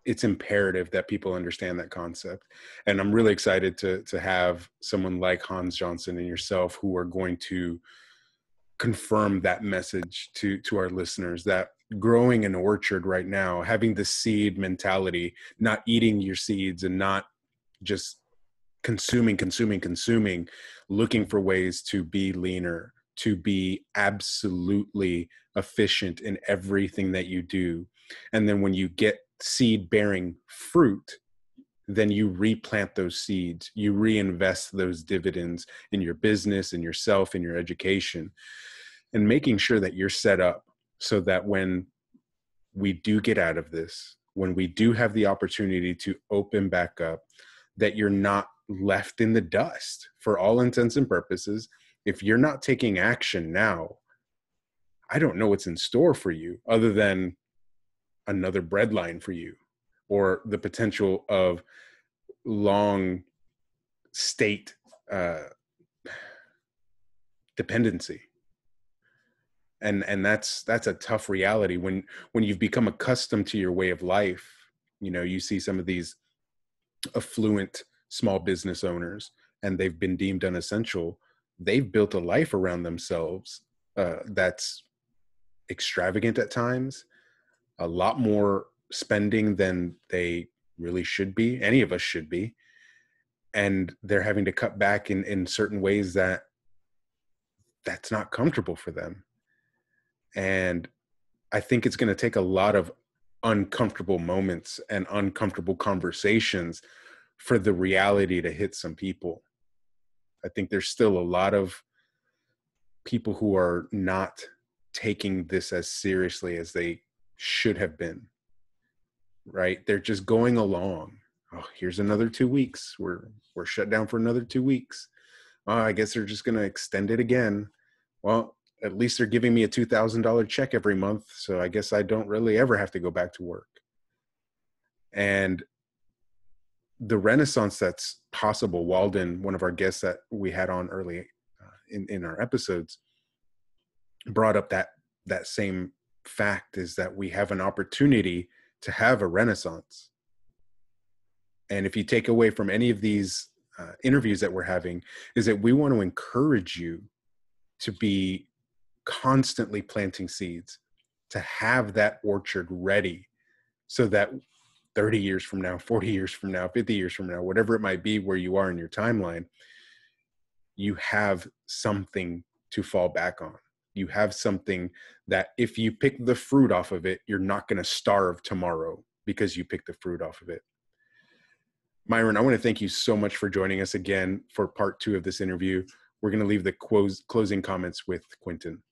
it's imperative that people understand that concept. And I'm really excited to have someone like Hans Johnson and yourself who are going to confirm that message to our listeners, that growing an orchard right now, having the seed mentality, not eating your seeds and not just consuming, looking for ways to be leaner, to be absolutely efficient in everything that you do. And then when you get seed bearing fruit, then you replant those seeds, you reinvest those dividends in your business, in yourself, in your education, and making sure that you're set up so that when we do get out of this, when we do have the opportunity to open back up, that you're not left in the dust. For all intents and purposes, if you're not taking action now, I don't know what's in store for you other than another breadline for you, or the potential of long state dependency. And that's a tough reality when you've become accustomed to your way of life. You know, you see some of these affluent small business owners, and they've been deemed unessential. They've built a life around themselves that's extravagant at times, a lot more spending than they really should be. Any of us should be. And they're having to cut back in certain ways that's not comfortable for them. And I think it's going to take a lot of uncomfortable moments and uncomfortable conversations for the reality to hit some people. I think there's still a lot of people who are not taking this as seriously as they should have been, right? They're just going along. Oh, here's another 2 weeks. We're shut down for another 2 weeks. Oh, I guess they're just going to extend it again. Well, at least they're giving me a $2,000 check every month, so I guess I don't really ever have to go back to work. And the renaissance that's possible, Walden, one of our guests that we had on early in our episodes, brought up that same fact, is that we have an opportunity to have a renaissance. And if you take away from any of these interviews that we're having, is that we want to encourage you to be constantly planting seeds, to have that orchard ready so that 30 years from now, 40 years from now, 50 years from now, whatever it might be where you are in your timeline, you have something to fall back on. You have something that if you pick the fruit off of it, you're not going to starve tomorrow because you picked the fruit off of it. Myron, I want to thank you so much for joining us again for part 2 of this interview. We're going to leave the closing comments with Quentin.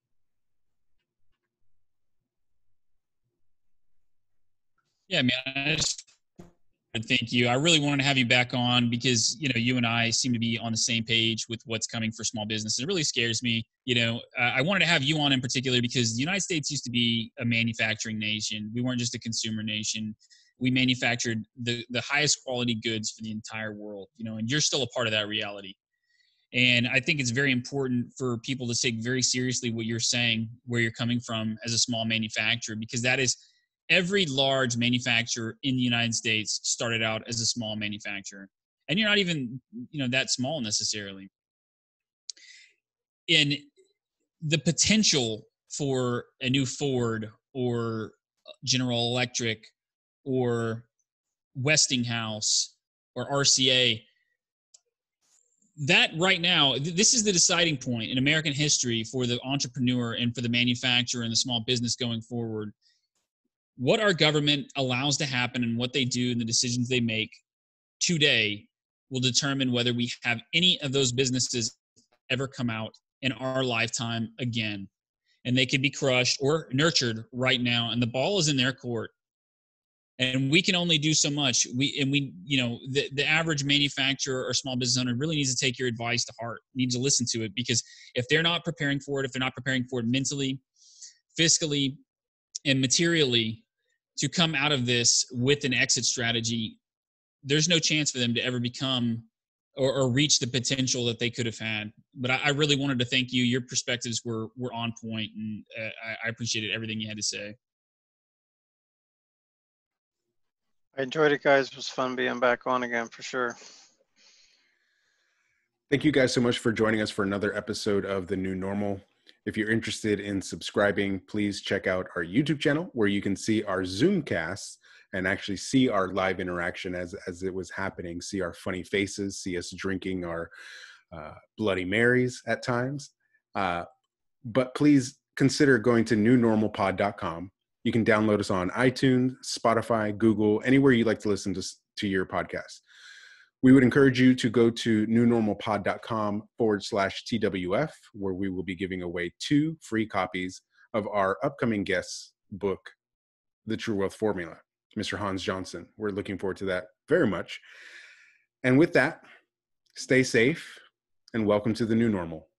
Yeah, man, I just thank you. I really wanted to have you back on because, you know, you and I seem to be on the same page with what's coming for small business. It really scares me. You know, I wanted to have you on in particular because the United States used to be a manufacturing nation. We weren't just a consumer nation. We manufactured the highest quality goods for the entire world, you know, and you're still a part of that reality. And I think it's very important for people to take very seriously what you're saying, where you're coming from as a small manufacturer, because that is every large manufacturer in the United States started out as a small manufacturer. And you're not even, you know, that small necessarily. And the potential for a new Ford or General Electric or Westinghouse or RCA, that right now, this is the deciding point in American history for the entrepreneur and for the manufacturer and the small business going forward. What our government allows to happen and what they do and the decisions they make today will determine whether we have any of those businesses ever come out in our lifetime again. And they could be crushed or nurtured right now. And the ball is in their court. And we can only do so much. The average manufacturer or small business owner really needs to take your advice to heart, needs to listen to it, because if they're not preparing for it, if they're not preparing for it mentally, fiscally, and materially to come out of this with an exit strategy, there's no chance for them to ever become or reach the potential that they could have had. But I really wanted to thank you. Your perspectives were on point, and I appreciated everything you had to say. I enjoyed it, guys. It was fun being back on again, for sure. Thank you guys so much for joining us for another episode of The New Normal. If you're interested in subscribing, please check out our YouTube channel, where you can see our Zoomcasts and actually see our live interaction as it was happening, see our funny faces, see us drinking our Bloody Marys at times. But please consider going to newnormalpod.com. You can download us on iTunes, Spotify, Google, anywhere you like to listen to your podcast. We would encourage you to go to newnormalpod.com/TWF, where we will be giving away 2 free copies of our upcoming guest's book, The True Wealth Formula, Mr. Hans Johnson. We're looking forward to that very much. And with that, stay safe and welcome to the new normal.